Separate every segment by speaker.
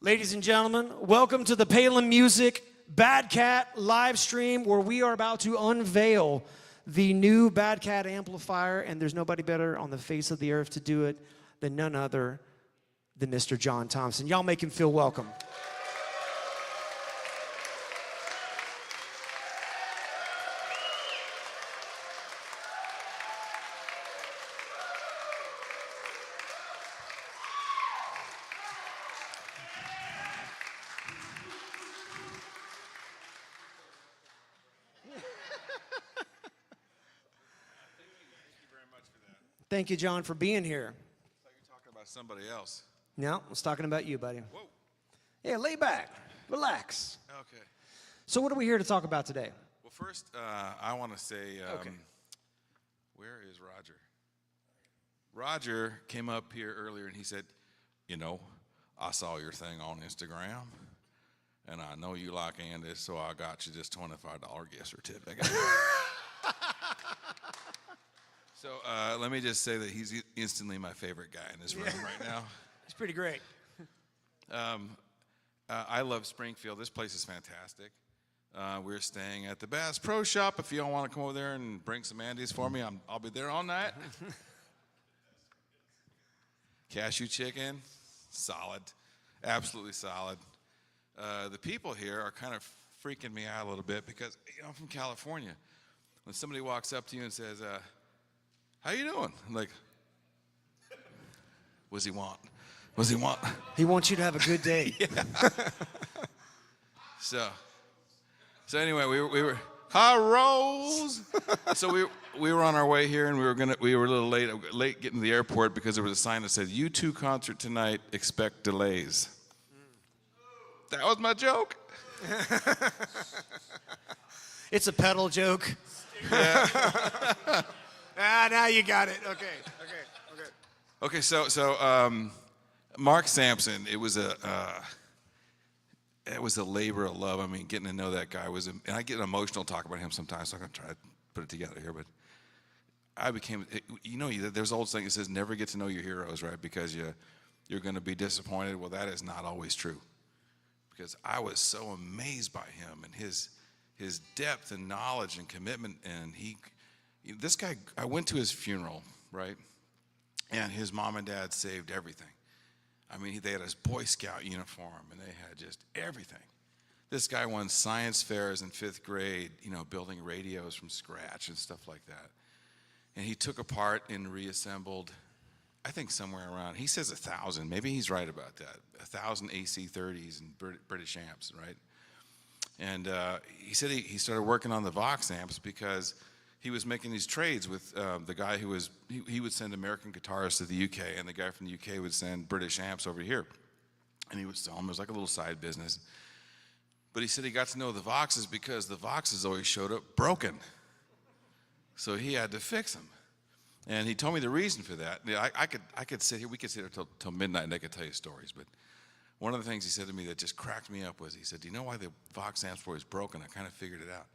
Speaker 1: Ladies and gentlemen, welcome to the Palen Music Bad Cat live stream where we are about to unveil the new Bad Cat amplifier, and there's nobody better on the face of the earth to do it than none other than Mr. John Thompson. Y'all make him feel welcome. Thank you, John, for being here.
Speaker 2: I thought you were talking about somebody else.
Speaker 1: No, I was talking about you, buddy.
Speaker 2: Whoa.
Speaker 1: Yeah, lay back, relax.
Speaker 2: Okay.
Speaker 1: So what are we here to talk about today?
Speaker 2: Well, first, I want to say,
Speaker 1: Okay.
Speaker 2: Where is Roger? Roger came up here earlier and he said, you know, I saw your thing on Instagram, and I know you like Andy, so I got you this $25 gift certificate. So let me just say that he's instantly my favorite guy in this room right now.
Speaker 1: He's pretty great.
Speaker 2: I love Springfield. This place is fantastic. We're staying at the Bass Pro Shop. If you all want to come over there and bring some Andes for me, I'll be there all night. Cashew chicken, solid, absolutely solid. The people here are kind of freaking me out a little bit because, you know, I'm from California. When somebody walks up to you and says, how you doing? I'm like, what does he want? What does he want?
Speaker 1: He wants you to have a good day.
Speaker 2: So anyway, we were hi Rose. So we were on our way here, and we were a little late getting to the airport because there was a sign that said U2 concert tonight, expect delays. That was my joke.
Speaker 1: It's a pedal joke.
Speaker 2: Yeah.
Speaker 1: Now you got it. Okay.
Speaker 2: So Mark Samson, it was a labor of love. I mean, getting to know that guy and I get emotional talking about him sometimes, so I'm going to try to put it together here. But I became, there's an old saying that says, never get to know your heroes, right? Because you're going to be disappointed. Well, that is not always true. Because I was so amazed by him and his depth and knowledge and commitment. And this guy, I went to his funeral, right? And his mom and dad saved everything. I mean, they had his Boy Scout uniform, and they had just everything. This guy won science fairs in 5th grade, building radios from scratch and stuff like that. And he took apart and reassembled, I think somewhere around, he says 1,000, maybe he's right about that, 1,000 AC-30s and British amps, right? And he said he started working on the Vox amps because he was making these trades with the guy who was, he would send American guitarists to the UK, and the guy from the UK would send British amps over here. And he would sell them. It was like a little side business. But he said he got to know the Voxes because the Voxes always showed up broken. So he had to fix them. And he told me the reason for that. I could sit here, we could sit here till midnight, and I could tell you stories. But one of the things he said to me that just cracked me up was, he said, do you know why the Vox amps were always broken? I kind of figured it out.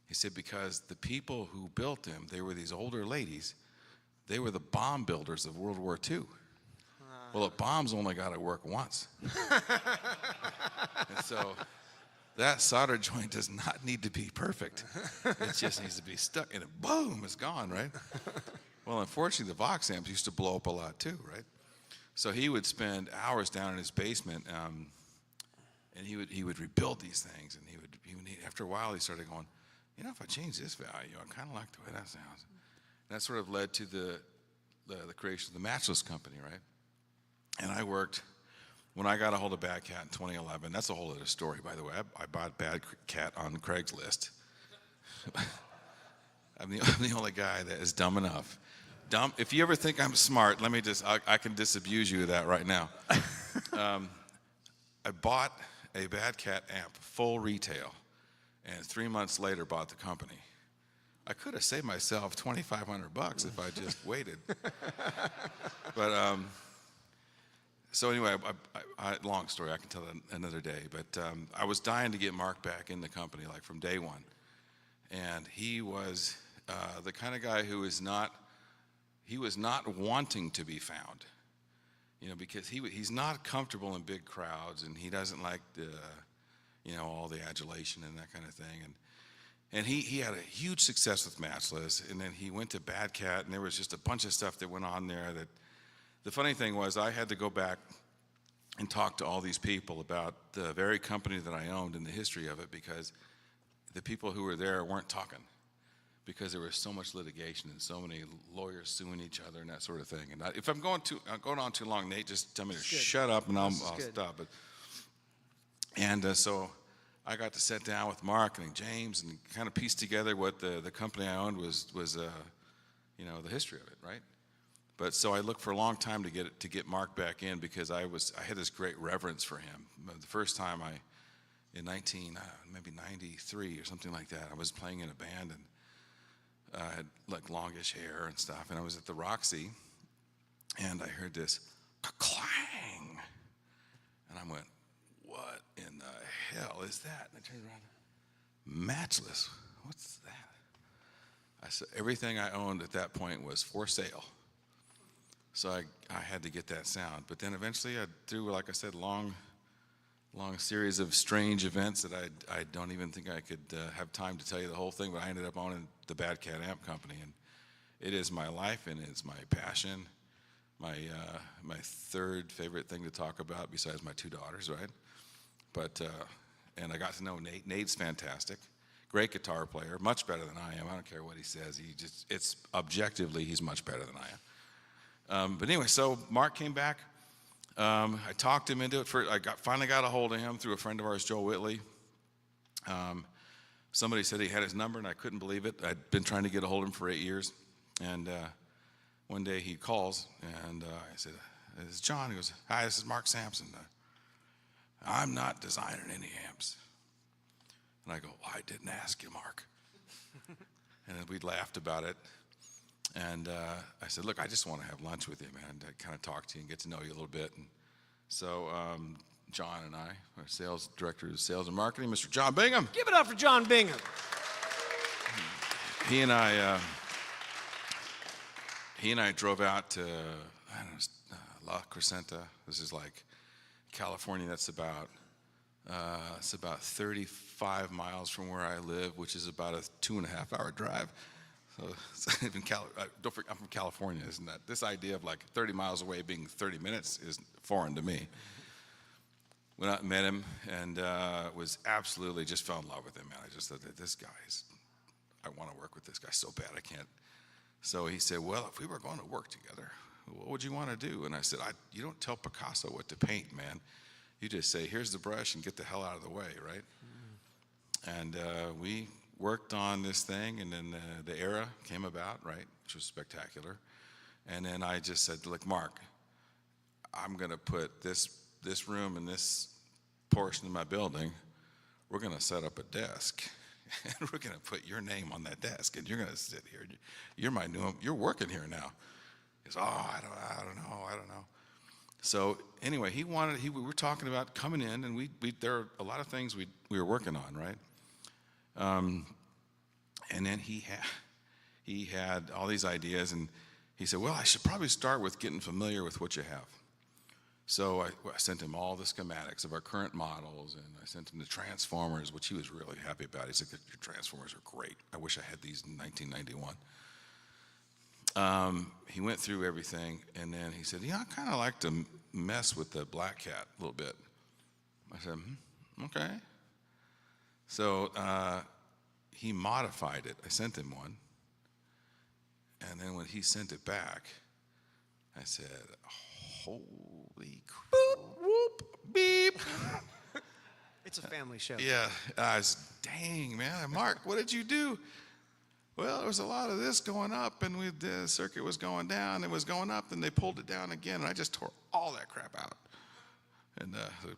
Speaker 2: He said, because the people who built them, they were these older ladies. They were the bomb builders of World War II. Well, a bomb's only got to work once. And so that solder joint does not need to be perfect. It just needs to be stuck, and boom, it's gone, right? Well, unfortunately, the Vox amps used to blow up a lot too, right? So he would spend hours down in his basement, and he would rebuild these things, and he would after a while, he started going, if I change this value, I kind of like the way that sounds. And that sort of led to the creation of the Matchless Company, right? And I worked, when I got a hold of Bad Cat in 2011, that's a whole other story, by the way. I bought Bad Cat on Craigslist. I'm the only guy that is dumb enough. If you ever think I'm smart, I can disabuse you of that right now. I bought a Bad Cat amp, full retail, and 3 months later bought the company. I could have saved myself $2,500 if I just waited. But so anyway, long story. I can tell that another day. But I was dying to get Mark back in the company, like from day one. And he was the kind of guy who was not wanting to be found. because he's not comfortable in big crowds, and he doesn't like the, all the adulation and that kind of thing. And he had a huge success with Matchless, and then he went to Bad Cat, and there was just a bunch of stuff that went on there. That the funny thing was, I had to go back and talk to all these people about the very company that I owned and the history of it, because the people who were there weren't talking, because there was so much litigation and so many lawyers suing each other and that sort of thing. And if I'm going on too long, Nate, just tell me to shut up and I'll stop. So I got to sit down with Mark and James and kind of piece together what the company I owned was the history of it, right? But so I looked for a long time to get Mark back in, because I had this great reverence for him. The first time in maybe 93 or something like that, I was playing in a band, and I had like longish hair and stuff, and I was at the Roxy, and I heard this clang, and I went, "What in the hell is that?" And I turned around, Matchless, what's that? I said, everything I owned at that point was for sale. So I had to get that sound. But then eventually, through, like I said, long series of strange events that I don't even think I could have time to tell you the whole thing, but I ended up owning the Bad Cat Amp Company, and it is my life, and it's my passion, my third favorite thing to talk about besides my two daughters, right? But and I got to know Nate. Nate's fantastic, great guitar player, much better than I am. I don't care what he says. It's objectively, he's much better than I am. But anyway, so Mark came back. I talked him into it. Finally got a hold of him through a friend of ours, Joel Whitley. Somebody said he had his number, and I couldn't believe it. I'd been trying to get a hold of him for 8 years. And one day he calls, and I said, "This is John." He goes, "Hi, this is Mark Samson. I'm not designing any amps." And I go, "Well, I didn't ask you, Mark." And then we laughed about it. And I said, "Look, I just want to have lunch with you, man, to kind of talk to you and get to know you a little bit." And so John and I, our sales director of sales and marketing, Mr. John Bingham.
Speaker 1: Give it up for John Bingham.
Speaker 2: He and I drove out to La Crescenta. This is like California. That's about 35 miles from where I live, which is about a 2.5-hour drive. So don't forget, I'm from California, isn't that? This idea of like 30 miles away being 30 minutes is foreign to me. Went out and met him, and was absolutely just fell in love with him, man. I just thought that I want to work with this guy so bad I can't. So he said, "Well, if we were going to work together, what would you want to do?" And I said, "You don't tell Picasso what to paint, man. You just say, here's the brush and get the hell out of the way, right?" And we worked on this thing, and then the era came about, right, which was spectacular. And then I just said, "Look, Mark, I'm going to put this room and this portion of my building, we're going to set up a desk, and we're going to put your name on that desk, and you're going to sit here. You're working here now." He goes, "Oh, I don't know." So anyway, we were talking about coming in, and there are a lot of things we were working on, right? And then he had all these ideas, and he said, "Well, I should probably start with getting familiar with what you have." So I sent him all the schematics of our current models, and I sent him the transformers, which he was really happy about. He said, "Your transformers are great. I wish I had these in 1991. He went through everything, and then he said, "I kind of like to mess with the Black Cat a little bit." I said, "Okay." So he modified it. I sent him one. And then when he sent it back, I said, "Holy crap." Boop, whoop, beep.
Speaker 1: It's a family show.
Speaker 2: Yeah. I was, "Dang, man. Mark, what did you do?" "Well, there was a lot of this going up, and the circuit was going down. It was going up, and they pulled it down again, and I just tore all that crap out." And I said,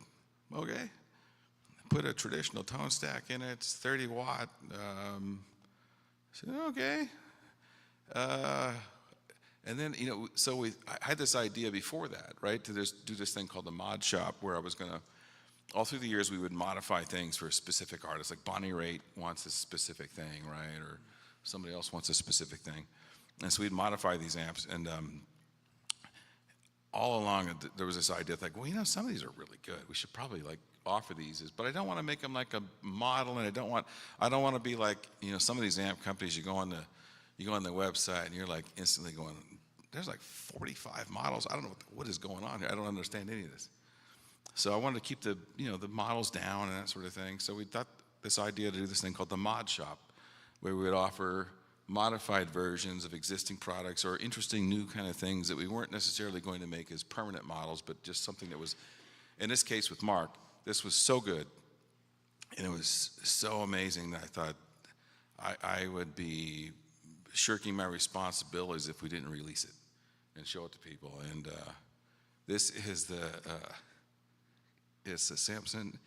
Speaker 2: "Okay." Put a traditional tone stack in it. It's 30 watt. I said, "Okay." And then, so I had this idea before that, right, to do this thing called the mod shop, where I was going to, all through the years, we would modify things for a specific artist. Like Bonnie Raitt wants a specific thing, right, or somebody else wants a specific thing. And so we'd modify these amps. And all along there was this idea like, well, you know, some of these are really good. We should probably like offer these, but I don't want to make them like a model, and I don't want to be like, you know, some of these amp companies. You go on the website and you're like instantly going, there's like 45 models. I don't know what is going on here. I don't understand any of this. So I wanted to keep the models down and that sort of thing. So we thought this idea to do this thing called the mod shop, where we would offer modified versions of existing products or interesting new kind of things that we weren't necessarily going to make as permanent models, but just something that was, in this case with Mark, this was so good and it was so amazing that I thought I would be shirking my responsibilities if we didn't release it and show it to people. And this is it's the Sampson.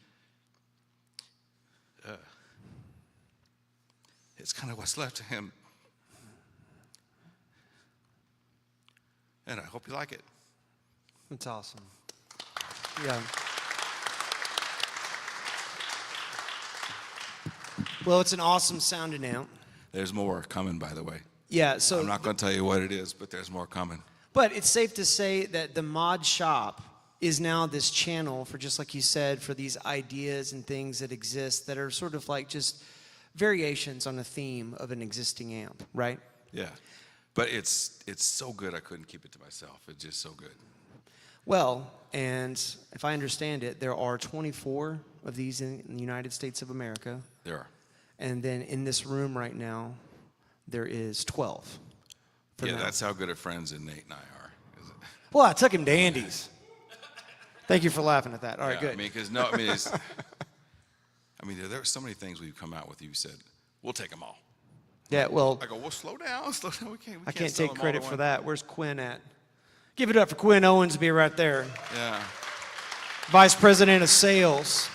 Speaker 2: It's kind of what's left of him. And I hope you like it.
Speaker 1: That's awesome. Yeah. Well, it's an awesome sounding amp.
Speaker 2: There's more coming, by the way.
Speaker 1: Yeah, so
Speaker 2: I'm not going to tell you what it is, but there's more coming.
Speaker 1: But it's safe to say that the mod shop is now this channel for, just like you said, for these ideas and things that exist that are sort of like just variations on a theme of an existing amp, right?
Speaker 2: Yeah. But it's so good I couldn't keep it to myself. It's just so good.
Speaker 1: Well, and if I understand it, there are 24 of these in the United States of America.
Speaker 2: There are.
Speaker 1: And then in this room right now, there is 12.
Speaker 2: Yeah, that's how good of friends that Nate and I are.
Speaker 1: Well, I took him to Andy's. Thank you for laughing at that. All right,
Speaker 2: yeah,
Speaker 1: good.
Speaker 2: There were so many things we've come out with. You said, we'll take them all.
Speaker 1: Yeah, well,
Speaker 2: I go, well, slow down. We
Speaker 1: I can't
Speaker 2: sell
Speaker 1: take
Speaker 2: them
Speaker 1: credit
Speaker 2: all
Speaker 1: for
Speaker 2: at
Speaker 1: that. Where's Quinn at? Give it up for Quinn Owensby right there.
Speaker 2: Yeah.
Speaker 1: Vice President of Sales.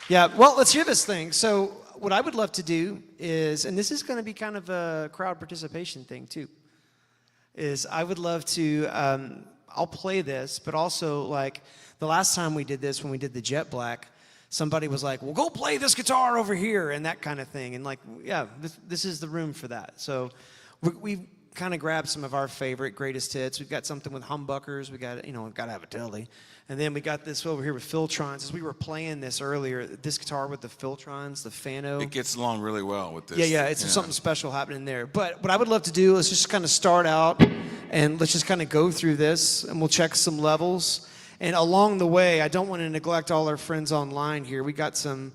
Speaker 1: Yeah, well, let's hear this thing. So what I would love to do is, and this is going to be kind of a crowd participation thing too, is I would love to, I'll play this, but also like the last time we did this, when we did the Jet Black, somebody was like, well, go play this guitar over here and that kind of thing. And like, yeah, this is the room for that. So we kind of grabbed some of our favorite greatest hits. We've got something with humbuckers. We've got to have a telly. And then we got this over here with Filtrons. As we were playing this earlier, this guitar with the Filtrons, the Fano.
Speaker 2: It gets along really well with this.
Speaker 1: Yeah, it's something special happening there. But what I would love to do is just kind of start out and let's just kind of go through this and we'll check some levels. And along the way, I don't want to neglect all our friends online here. We got some,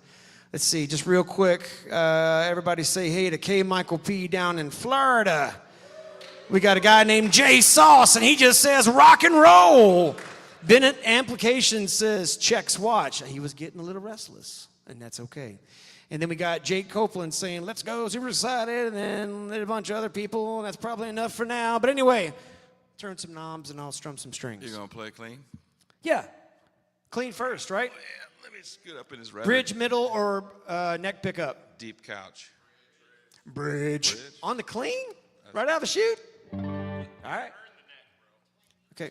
Speaker 1: let's see, just real quick. Everybody say hey to K. Michael P. down in Florida. We got a guy named Jay Sauce, and he just says rock and roll. Bennett Amplification says checks watch. He was getting a little restless, and that's okay. And then we got Jake Copeland saying, let's go, super excited, and then a bunch of other people, and that's probably enough for now. But anyway, turn some knobs, and I'll strum some strings.
Speaker 2: You going to play clean?
Speaker 1: Yeah. Clean first, right?
Speaker 2: Oh, yeah. Let me scoot up in his Reverb.
Speaker 1: Bridge, middle, or neck pickup?
Speaker 2: Deep couch.
Speaker 1: Bridge. On the clean? Right out of the chute? All right. Okay.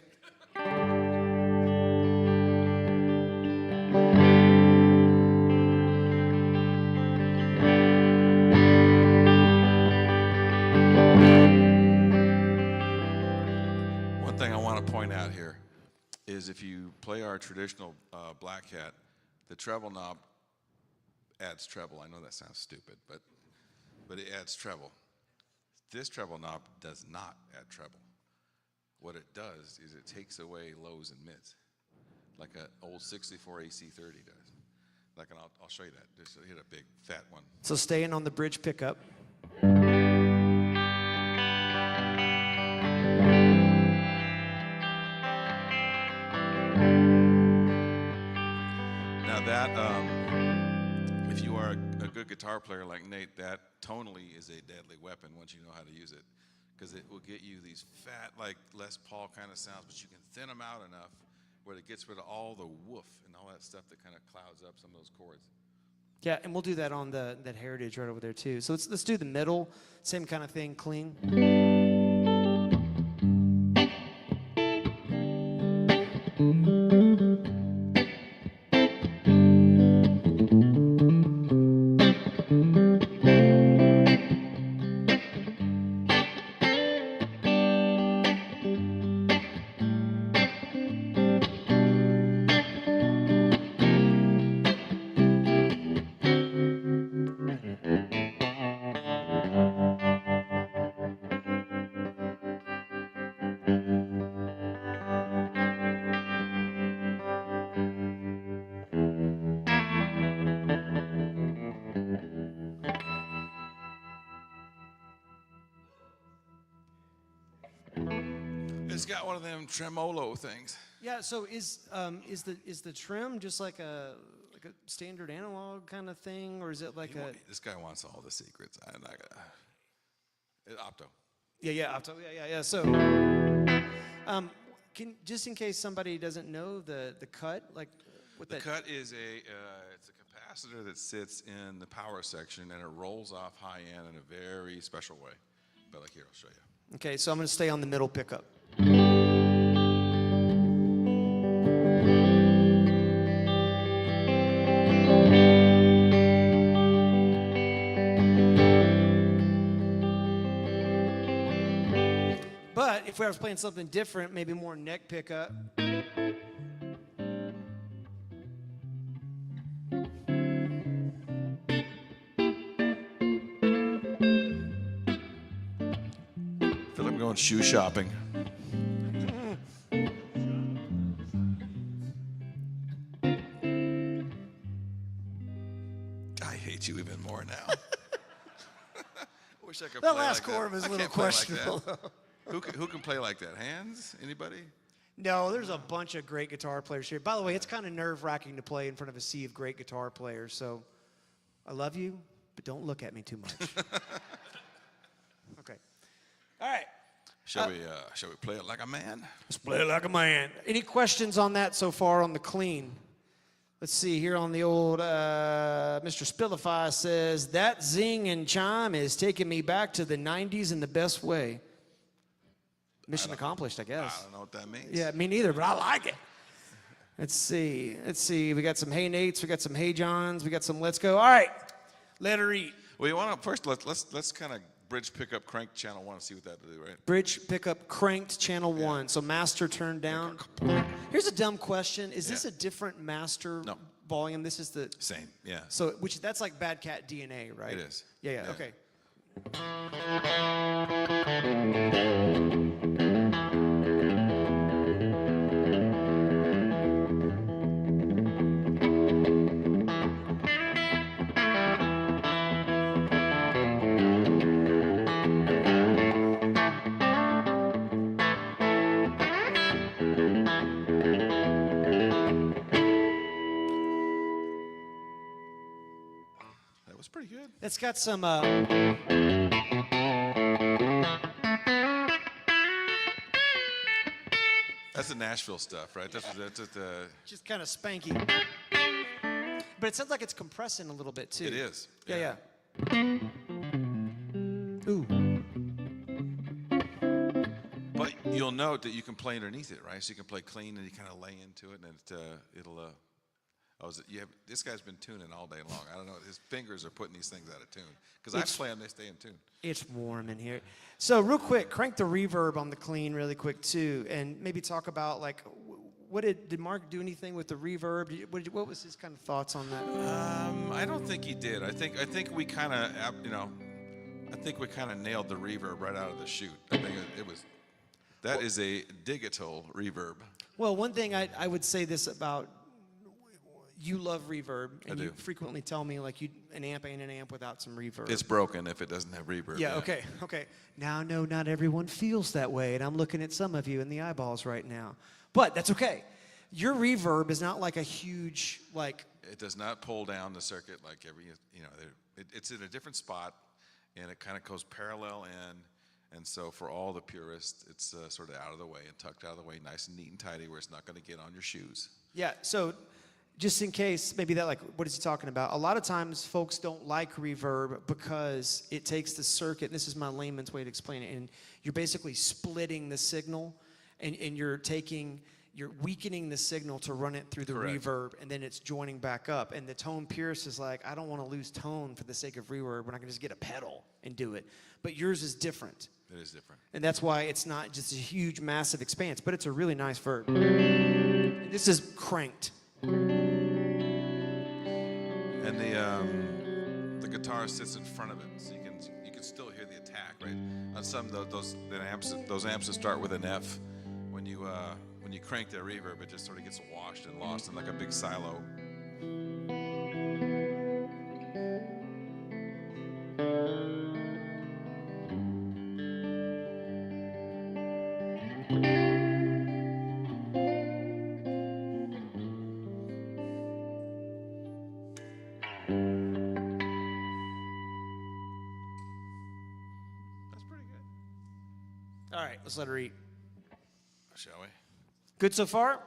Speaker 2: One thing I want to point out here is if you play our traditional Black Cat, the treble knob adds treble. I know that sounds stupid, but it adds treble. This treble knob does not add treble. What it does is it takes away lows and mids, like an old 64 AC30 does. Like, and I'll show you that. Just hit a big fat one.
Speaker 1: So staying on the bridge pickup.
Speaker 2: Now that, if you are a good guitar player like Nate, that tonally is a deadly weapon once you know how to use it. Because it will get you these fat, like Les Paul kind of sounds, but you can thin them out enough where it gets rid of all the woof and all that stuff that kind of clouds up some of those chords.
Speaker 1: Yeah, and we'll do that on that Heritage right over there too. So let's do the middle, same kind of thing, clean.
Speaker 2: of them tremolo things.
Speaker 1: Yeah. So is the trim just like a standard analog kind of thing, or is it like
Speaker 2: This guy wants all the secrets. I'm not gonna. Opto.
Speaker 1: Yeah. Yeah. So, just in case somebody doesn't know the cut, like what
Speaker 2: the cut is it's a capacitor that sits in the power section and it rolls off high end in a very special way. But like here, I'll show you.
Speaker 1: Okay, so I'm going to stay on the middle pickup. But if I was playing something different, maybe more neck pickup.
Speaker 2: Going shoe shopping. I hate you even more now. Wish I could
Speaker 1: that
Speaker 2: play
Speaker 1: last
Speaker 2: like
Speaker 1: chord
Speaker 2: that.
Speaker 1: was a
Speaker 2: I
Speaker 1: little
Speaker 2: can't play like
Speaker 1: questionable.
Speaker 2: that. Who can play like that? Hands? Anybody?
Speaker 1: No, there's a bunch of great guitar players here. By the way, it's kind of nerve-wracking to play in front of a sea of great guitar players. So I love you, but don't look at me too much. Okay. All right.
Speaker 2: Shall we play it like a man?
Speaker 1: Let's play it like a man. Any questions on that so far on the clean? Let's see here on the old Mr. Spillify says, that zing and chime is taking me back to the 90s in the best way. Mission accomplished, I guess.
Speaker 2: I don't know what that means.
Speaker 1: Yeah, me neither, but I like it. Let's see. We got some Hey Nates, we got some Hey Johns, we got some Let's Go. All right, let her eat.
Speaker 2: Well, you want to first let's kind of bridge pickup crank channel 1 and see what that will do, right?
Speaker 1: Bridge pickup cranked channel 1. So master turned down. Here's a dumb question. Is this a different master volume? This is the
Speaker 2: same, yeah.
Speaker 1: So that's like Bad Cat DNA, right?
Speaker 2: It is.
Speaker 1: Yeah. Okay.
Speaker 2: Pretty good.
Speaker 1: It's got some
Speaker 2: that's the Nashville stuff, right? That's
Speaker 1: just kind of spanky. But it sounds like it's compressing a little bit too.
Speaker 2: It is.
Speaker 1: Yeah. Ooh.
Speaker 2: But you'll note that you can play underneath it, right? So you can play clean and you kind of lay into it, and it'll. This guy's been tuning all day long. I don't know. His fingers are putting these things out of tune. Because I play them, they stay in tune.
Speaker 1: It's warm in here. So real quick, crank the reverb on the clean really quick too, and maybe talk about like, what did Mark do anything with the reverb? What was his kind of thoughts on that?
Speaker 2: I don't think he did. I think we kind of nailed the reverb right out of the chute. I think that is a digital reverb.
Speaker 1: Well, one thing I would say this about. You love reverb, and you frequently tell me like an amp ain't an amp without some reverb.
Speaker 2: It's broken if it doesn't have reverb.
Speaker 1: Yeah. Okay. Now, no, not everyone feels that way, and I'm looking at some of you in the eyeballs right now, but that's okay. Your reverb is not like a huge like.
Speaker 2: It does not pull down the circuit like it's in a different spot, and it kind of goes parallel in, and so for all the purists, it's sort of out of the way and tucked out of the way, nice and neat and tidy, where it's not going to get on your shoes.
Speaker 1: Yeah. So. Just in case, maybe that, like, what is he talking about? A lot of times folks don't like reverb because it takes the circuit, and this is my layman's way to explain it, and you're basically splitting the signal, and you're weakening the signal to run it through the reverb, and then it's joining back up. And the tone purist is like, I don't want to lose tone for the sake of reverb. We're not going to just get a pedal and do it. But yours is different.
Speaker 2: It is different.
Speaker 1: And that's why it's not just a huge, massive expanse, but it's a really nice verb. And this is cranked.
Speaker 2: And the guitar sits in front of it, so you can still hear the attack, right? On some those amps that start with an F, when you crank that reverb, it just sort of gets washed and lost in like a big silo.
Speaker 1: let's let her eat.
Speaker 2: Shall we?
Speaker 1: Good so far?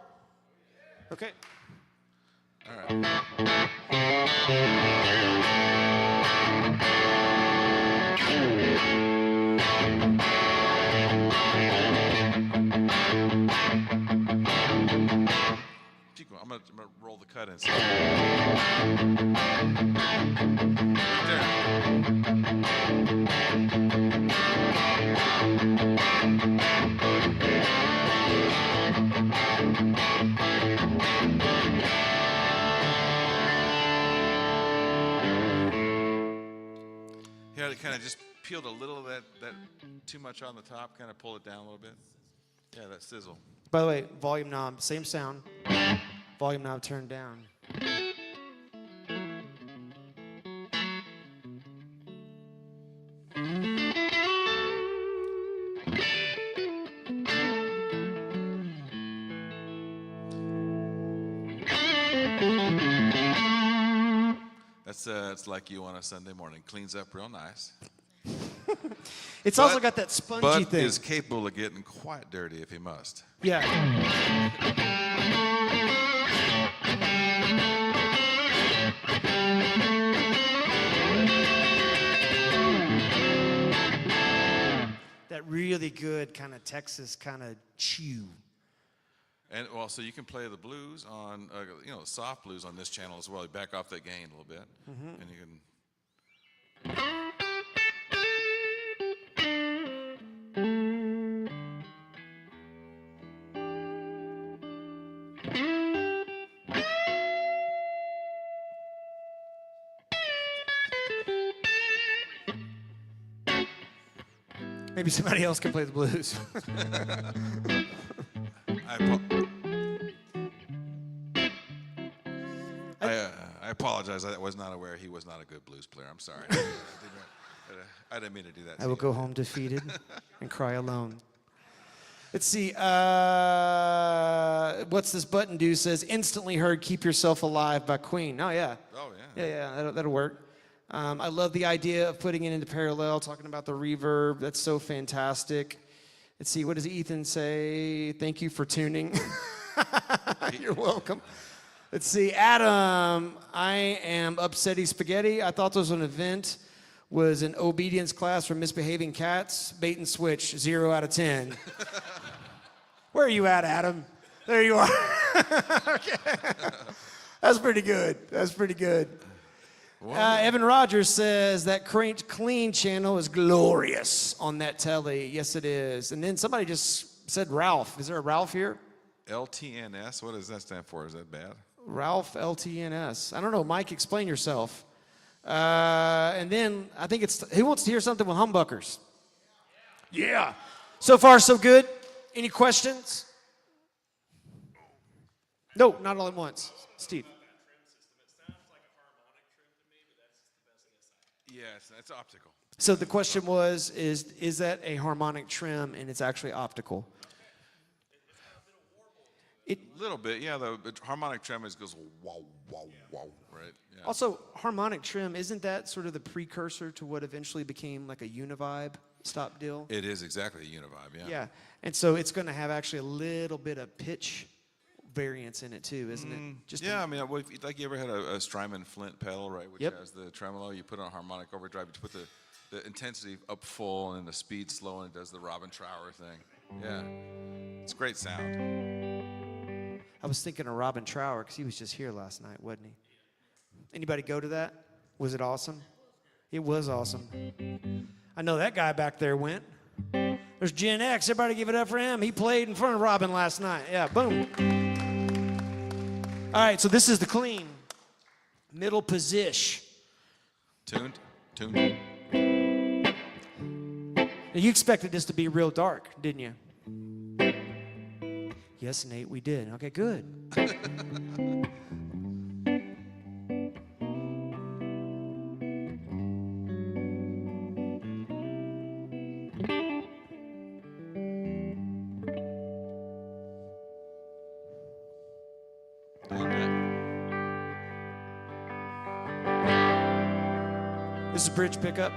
Speaker 1: Okay.
Speaker 2: All right. I'm gonna roll the cut in. Right there. Yeah, it kind of just peeled a little of that too much on the top, kind of pull it down a little bit. Yeah, that sizzle.
Speaker 1: By the way, volume knob, same sound. Volume knob turned down.
Speaker 2: It's like you on a Sunday morning. Cleans up real nice.
Speaker 1: It's also got that spongy
Speaker 2: but
Speaker 1: thing.
Speaker 2: is capable of getting quite dirty if he must.
Speaker 1: Yeah. That really good kind of Texas kind of chew.
Speaker 2: And also, you can play the blues on, soft blues on this channel as well. You back off that gain a little bit, and you can.
Speaker 1: Maybe somebody else can play the blues.
Speaker 2: I apologize. I was not aware he was not a good blues player. I'm sorry. I didn't mean to do that.
Speaker 1: I will go home defeated and cry alone. Let's see. What's this button do? Says instantly heard "Keep Yourself Alive" by Queen. Oh yeah.
Speaker 2: Oh yeah.
Speaker 1: Yeah. That'll work. I love the idea of putting it into parallel, talking about the reverb. That's so fantastic. Let's see. What does Ethan say? Thank you for tuning. You're welcome. Let's see. Adam, I am upsetty spaghetti. I thought this was an event. Was an obedience class for misbehaving cats. Bait and switch, 0 out of 10. Where are you at, Adam? There you are. Okay. That's pretty good. Evan Rogers says that clean channel is glorious on that telly. Yes, it is. And then somebody just said Ralph. Is there a Ralph here?
Speaker 2: LTNS. What does that stand for? Is that bad?
Speaker 1: Ralph LTNS. I don't know. Mike, explain yourself. And then I think who wants to hear something with humbuckers? Yeah. So far, so good. Any questions? No, not all at once. Steve.
Speaker 2: Yes, that's optical.
Speaker 1: So the question was, is that a harmonic trim and it's actually optical?
Speaker 2: A little bit, yeah. The harmonic trim goes wow, wow, wow, right? Yeah.
Speaker 1: Also, harmonic trim, isn't that sort of the precursor to what eventually became like a univibe stop deal?
Speaker 2: It is exactly a univibe, yeah.
Speaker 1: Yeah, and so it's going to have actually a little bit of pitch variance in it too, isn't it?
Speaker 2: I mean, like you ever had a Strymon Flint pedal, right, which has the tremolo. You put on harmonic overdrive, you put the intensity up full and then the speed slow, and it does the Robin Trower thing. Yeah, it's great sound.
Speaker 1: I was thinking of Robin Trower because he was just here last night, wasn't he? Anybody go to that? Was it awesome? It was awesome. I know that guy back there went. There's Gen X. Everybody give it up for him. He played in front of Robin last night. Yeah, boom. All right, so this is the clean. Middle position.
Speaker 2: Tuned.
Speaker 1: Now, you expected this to be real dark, didn't you? Yes, Nate, we did. Okay, good. This is bridge pickup.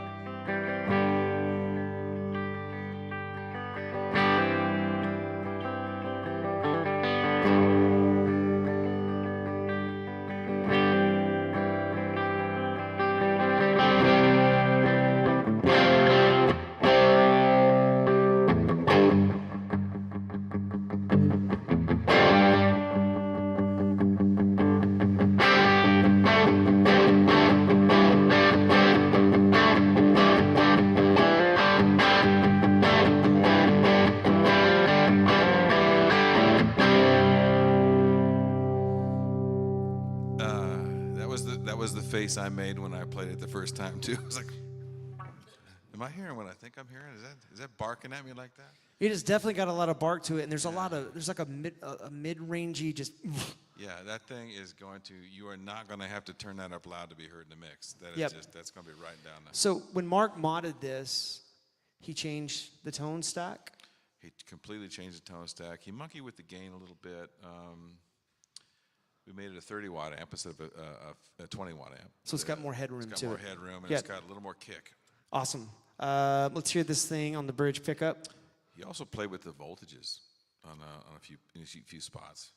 Speaker 2: That was the face I made when I played it the first time too. I was like, am I hearing what I think I'm hearing? Is that barking at me like that?
Speaker 1: It has definitely got a lot of bark to it, and there's like a mid-rangey just.
Speaker 2: Yeah, that thing is going to. You are not going to have to turn that up loud to be heard in the mix. That is
Speaker 1: Yep.
Speaker 2: that's going to be right down there.
Speaker 1: So when Mark modded this, he changed the tone stack.
Speaker 2: He completely changed the tone stack. He monkeyed with the gain a little bit. We made it a 30-watt amp instead of a 20-watt amp.
Speaker 1: So it's got more headroom to it.
Speaker 2: It's got more headroom, and
Speaker 1: Yeah.
Speaker 2: it's got a little more kick.
Speaker 1: Awesome. Let's hear this thing on the bridge pickup.
Speaker 2: He also played with the voltages on a few spots.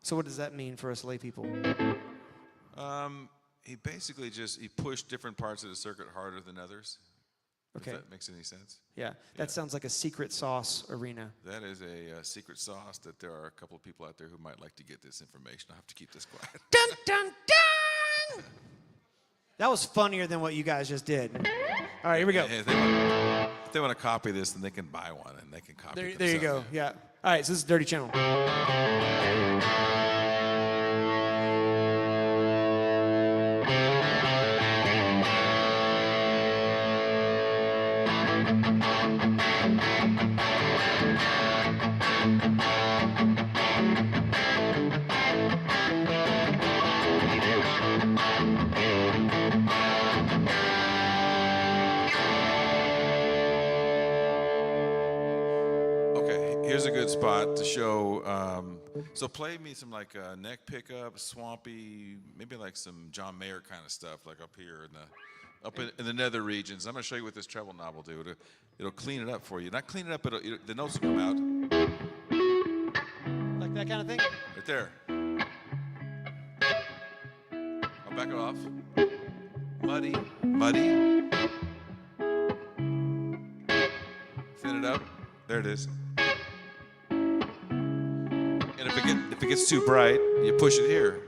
Speaker 1: So what does that mean for us lay people?
Speaker 2: He basically he pushed different parts of the circuit harder than others.
Speaker 1: Okay.
Speaker 2: If that makes any sense.
Speaker 1: Yeah, that sounds like a secret sauce arena.
Speaker 2: That is a secret sauce that there are a couple of people out there who might like to get this information. I'll have to keep this quiet.
Speaker 1: Dun, dun, dun! That was funnier than what you guys just did. All right, here we go.
Speaker 2: Hey, if they want to copy this, then they can buy one and they can copy it
Speaker 1: There you go.
Speaker 2: themselves.
Speaker 1: Yeah. All right, so this is Dirty Channel.
Speaker 2: Here's a good spot to show. So play me some like neck pickup, swampy, maybe like some John Mayer kind of stuff, like up here in the nether regions. I'm going to show you what this treble knob will do. It'll clean it up for you. Not clean it up, the notes will come out.
Speaker 1: Like that kind of thing?
Speaker 2: Right there. I'll back it off. Muddy, muddy. Thin it up. There it is. And if it gets too bright, you push it here.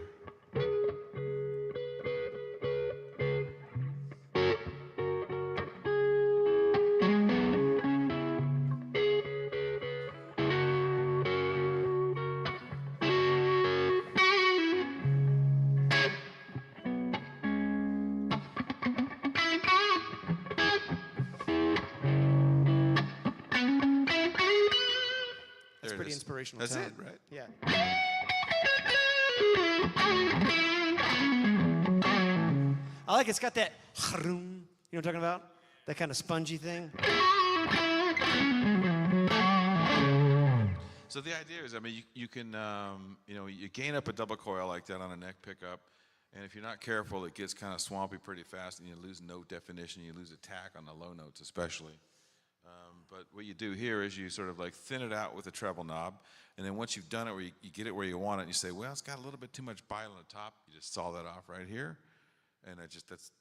Speaker 1: Pretty inspirational.
Speaker 2: That's
Speaker 1: tone.
Speaker 2: it, right?
Speaker 1: Yeah. I like it's got that you know what I'm talking about? That kind of spongy thing.
Speaker 2: So the idea is, I mean, you can, you gain up a double coil like that on a neck pickup, and if you're not careful, it gets kind of swampy pretty fast, and you lose note definition, you lose attack on the low notes especially. But what you do here is you sort of like thin it out with a treble knob, and then once you've done it where you get it where you want it, and you say, well, it's got a little bit too much bite on the top, you just saw that off right here, and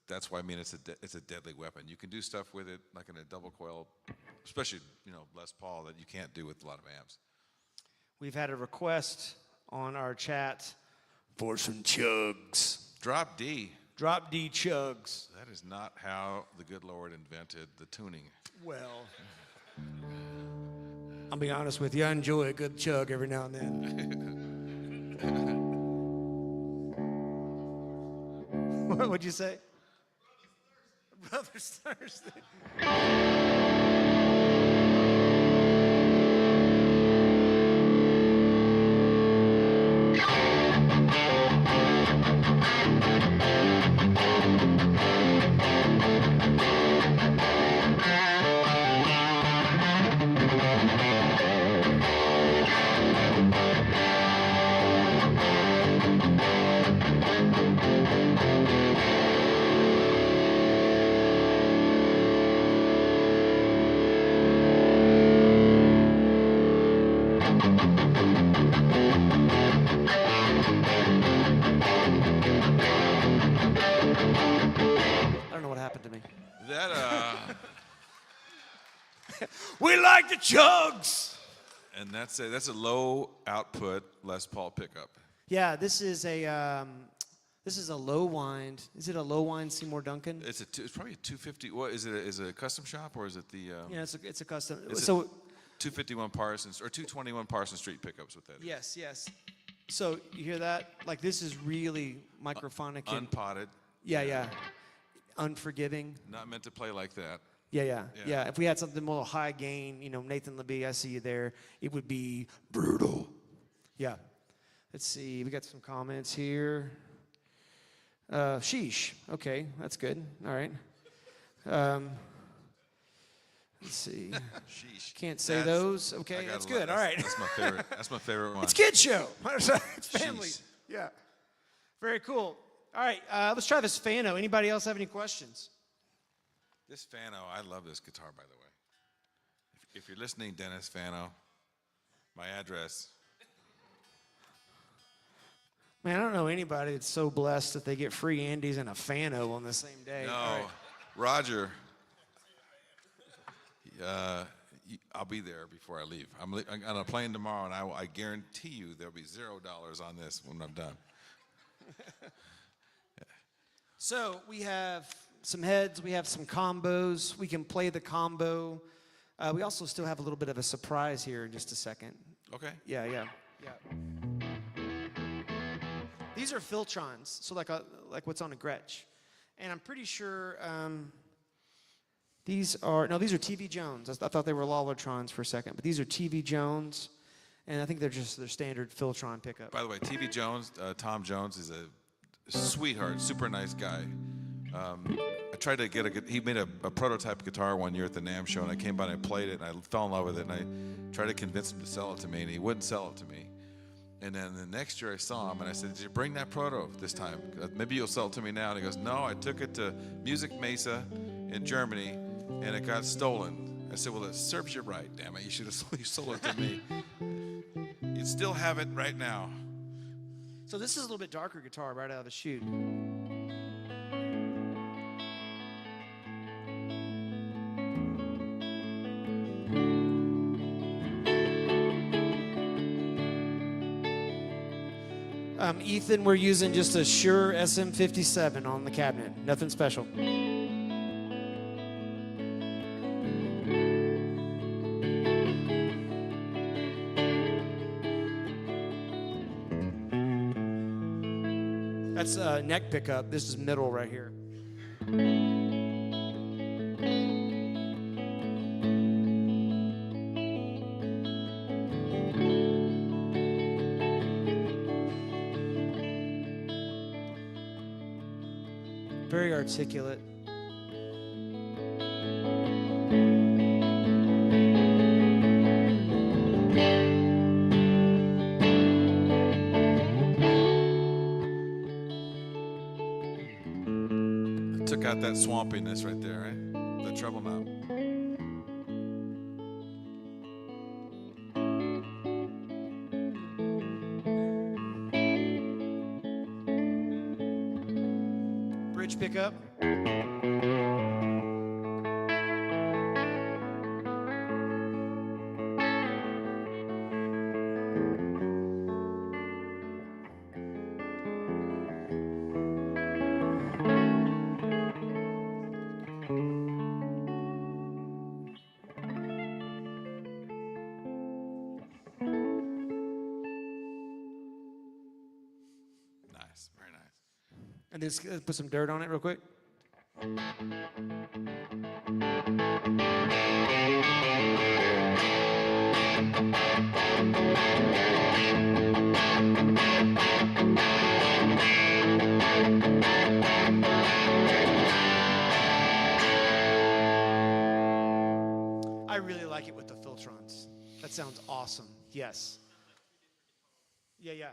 Speaker 2: that's why I mean it's a deadly weapon. You can do stuff with it like in a double coil, especially Les Paul, that you can't do with a lot of amps.
Speaker 1: We've had a request on our chat for some chugs.
Speaker 2: Drop D.
Speaker 1: Drop D chugs.
Speaker 2: That is not how the good Lord invented the tuning.
Speaker 1: Well, I'll be honest with you, I enjoy a good chug every now and then. What'd you say? Brother's thirsty. We like the chugs.
Speaker 2: And that's a low output Les Paul pickup.
Speaker 1: Yeah, this is a low wind. Is it a low wind Seymour Duncan?
Speaker 2: It's probably a 250. What is it? Is it a custom shop or is it the?
Speaker 1: Yeah, it's a custom.
Speaker 2: So 251 Parsons or 221 Parsons Street pickups with that.
Speaker 1: Yes. So you hear that? Like this is really microphonic.
Speaker 2: Unpotted.
Speaker 1: Yeah. Unforgiving.
Speaker 2: Not meant to play like that.
Speaker 1: Yeah. If we had something more high gain, Nathan Labie, I see you there, it would be brutal. Yeah. Let's see, we got some comments here. Sheesh. Okay, that's good. All right. Let's see.
Speaker 2: Sheesh.
Speaker 1: Can't say those. Okay, that's good. All right.
Speaker 2: That's my favorite. That's my favorite one.
Speaker 1: It's kid show. It's family.
Speaker 2: Sheesh.
Speaker 1: Yeah. Very cool. All right, let's try this Fano. Anybody else have any questions?
Speaker 2: This Fano, I love this guitar, by the way. If you're listening, Dennis Fano, my address.
Speaker 1: Man, I don't know anybody that's so blessed that they get free Andes and a Fano on the same day.
Speaker 2: No,
Speaker 1: Right.
Speaker 2: Roger. I'll be there before I leave. I'm on a plane tomorrow, and I guarantee you there'll be $0 on this when I'm done.
Speaker 1: So we have some heads, we have some combos. We can play the combo. We also still have a little bit of a surprise here in just a second.
Speaker 2: Okay.
Speaker 1: Yeah. These are Filtrons, so like what's on a Gretsch. And I'm pretty sure these are TV Jones. I thought they were Lollertrons for a second, but these are TV Jones, and I think they're just their standard Filtron pickup.
Speaker 2: By the way, TV Jones, Tom Jones is a sweetheart, super nice guy. I tried to get he made a prototype guitar one year at the NAMM show, and I came by and I played it, and I fell in love with it, and I tried to convince him to sell it to me, and he wouldn't sell it to me. And then the next year I saw him, and I said, did you bring that proto this time? Maybe you'll sell it to me now. And he goes, no, I took it to Music Mesa in Germany, and it got stolen. I said, well, it serves you right, damn it. You should have sold it to me. You'd still have it right now.
Speaker 1: So this is a little bit darker guitar right out of the chute. Ethan, we're using just a Shure SM57 on the cabinet. Nothing special. That's neck pickup. This is middle right here. Very articulate.
Speaker 2: Took out that swampiness right there, right? The treble knob.
Speaker 1: Bridge pickup.
Speaker 2: Nice, very nice.
Speaker 1: And then put some dirt on it real quick. I really like it with the Filtrons. That sounds awesome. Yes. Yeah.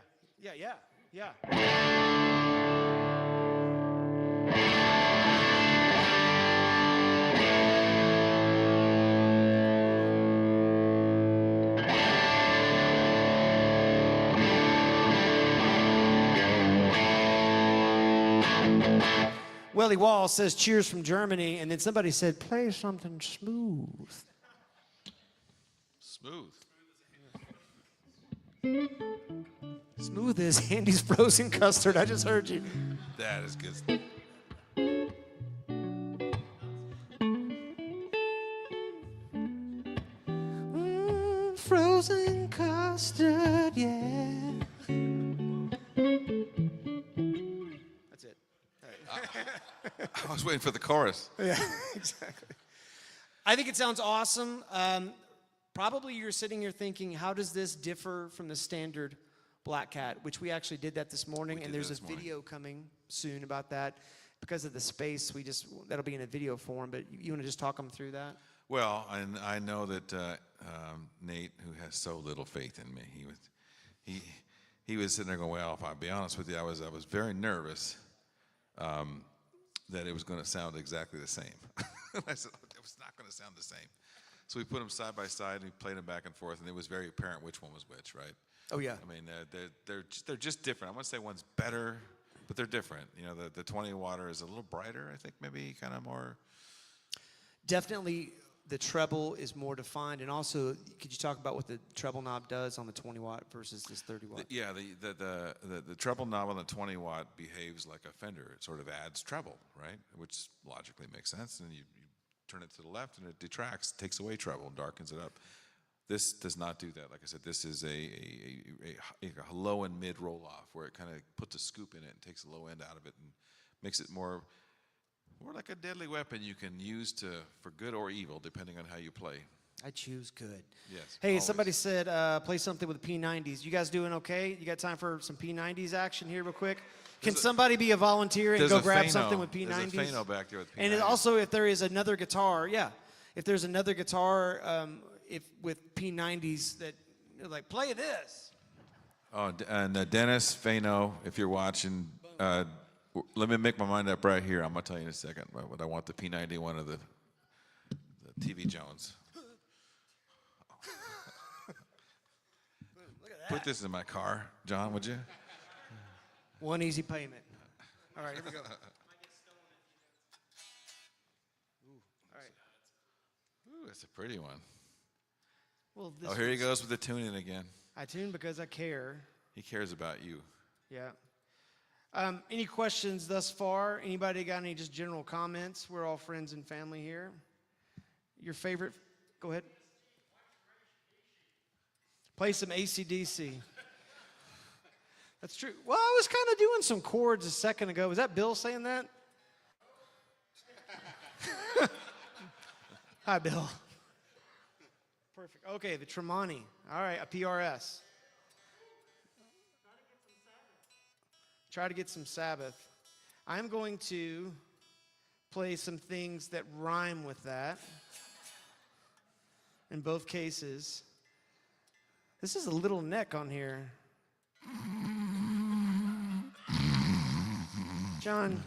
Speaker 1: Welly Wall says cheers from Germany, and then somebody said play something smooth.
Speaker 2: Smooth.
Speaker 1: Smooth as Andy's frozen custard. I just heard you.
Speaker 2: That is good.
Speaker 1: Frozen custard, yeah. That's it. All right.
Speaker 2: I was waiting for the chorus.
Speaker 1: Yeah, exactly. I think it sounds awesome. Probably you're sitting here thinking, how does this differ from the standard Black Cat, which we actually did that this morning, and there's a video coming soon about that. Because of the space, that'll be in a video form, but you want to just talk them through that?
Speaker 2: Well, and I know that Nate, who has so little faith in me, he was sitting there going, well, if I'll be honest with you, I was very nervous that it was going to sound exactly the same. I said, oh, it was not going to sound the same. So we put them side by side, and we played them back and forth, and it was very apparent which one was which, right?
Speaker 1: Oh, yeah.
Speaker 2: I mean, they're just different. I want to say one's better, but they're different. You know, the 20 water is a little brighter, I think, maybe kind of more.
Speaker 1: Definitely the treble is more defined. And also, could you talk about what the treble knob does on the 20 watt versus this 30 watt?
Speaker 2: The treble knob on the 20 watt behaves like a Fender. It sort of adds treble, right? Which logically makes sense. And you turn it to the left and it detracts, takes away treble, darkens it up. This does not do that. Like I said, this is a low and mid roll off where it kind of puts a scoop in it and takes the low end out of it and makes it more like a deadly weapon you can use for good or evil, depending on how you play.
Speaker 1: I choose good.
Speaker 2: Yes.
Speaker 1: Hey,
Speaker 2: always.
Speaker 1: Somebody said play something with the P90s. You guys doing okay? You got time for some P90s action here real quick? Can somebody be a volunteer and go grab something with P90s?
Speaker 2: There's a Fano back there with P90s.
Speaker 1: And also, if there is another guitar, if there's another guitar with P90s that, like, play this.
Speaker 2: Oh, and Dennis Fano, if you're watching, let me make my mind up right here. I'm going to tell you in a second what I want the P90 one of the TV Jones.
Speaker 1: Look at that.
Speaker 2: Put this in my car, John, would you?
Speaker 1: One easy payment. All right, here we go. All right.
Speaker 2: Ooh, that's a pretty one.
Speaker 1: Well,
Speaker 2: Here he goes with the tuning again.
Speaker 1: I tune because I care.
Speaker 2: He cares about you.
Speaker 1: Yeah. Any questions thus far? Anybody got any just general comments? We're all friends and family here. Your favorite? Go ahead. Play some AC/DC. That's true. Well, I was kind of doing some chords a second ago. Was that Bill saying that? Hi, Bill. Perfect. Okay, the Tremonti. All right, a PRS. Try to get some Sabbath. I'm going to play some things that rhyme with that. In both cases. This is a little neck on here. John.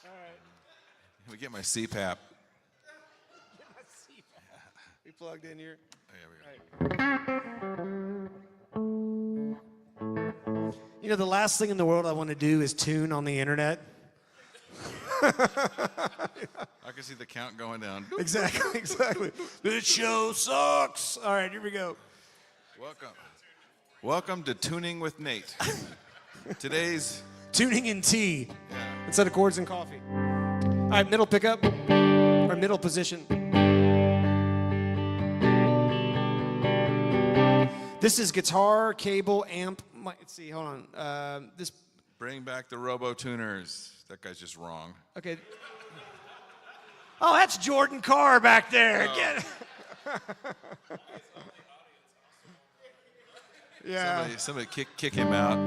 Speaker 1: All right.
Speaker 2: Let me get my CPAP.
Speaker 1: We plugged in here.
Speaker 2: Oh, yeah,
Speaker 1: You know, the last thing in the world I want to do is tune on the internet.
Speaker 2: I can see the count going down.
Speaker 1: Exactly. This show sucks. All right, here we go.
Speaker 2: Welcome to Tuning with Nate. Today's
Speaker 1: Tuning in tea instead of chords and coffee. All right, middle pickup or middle position. This is guitar, cable, amp. Let's see, hold on. This.
Speaker 2: Bring back the Robo Tuners. That guy's just wrong.
Speaker 1: Okay. Oh, that's Jordan Carr back there.
Speaker 2: Oh.
Speaker 1: Get it. Yeah.
Speaker 2: Somebody kick him out.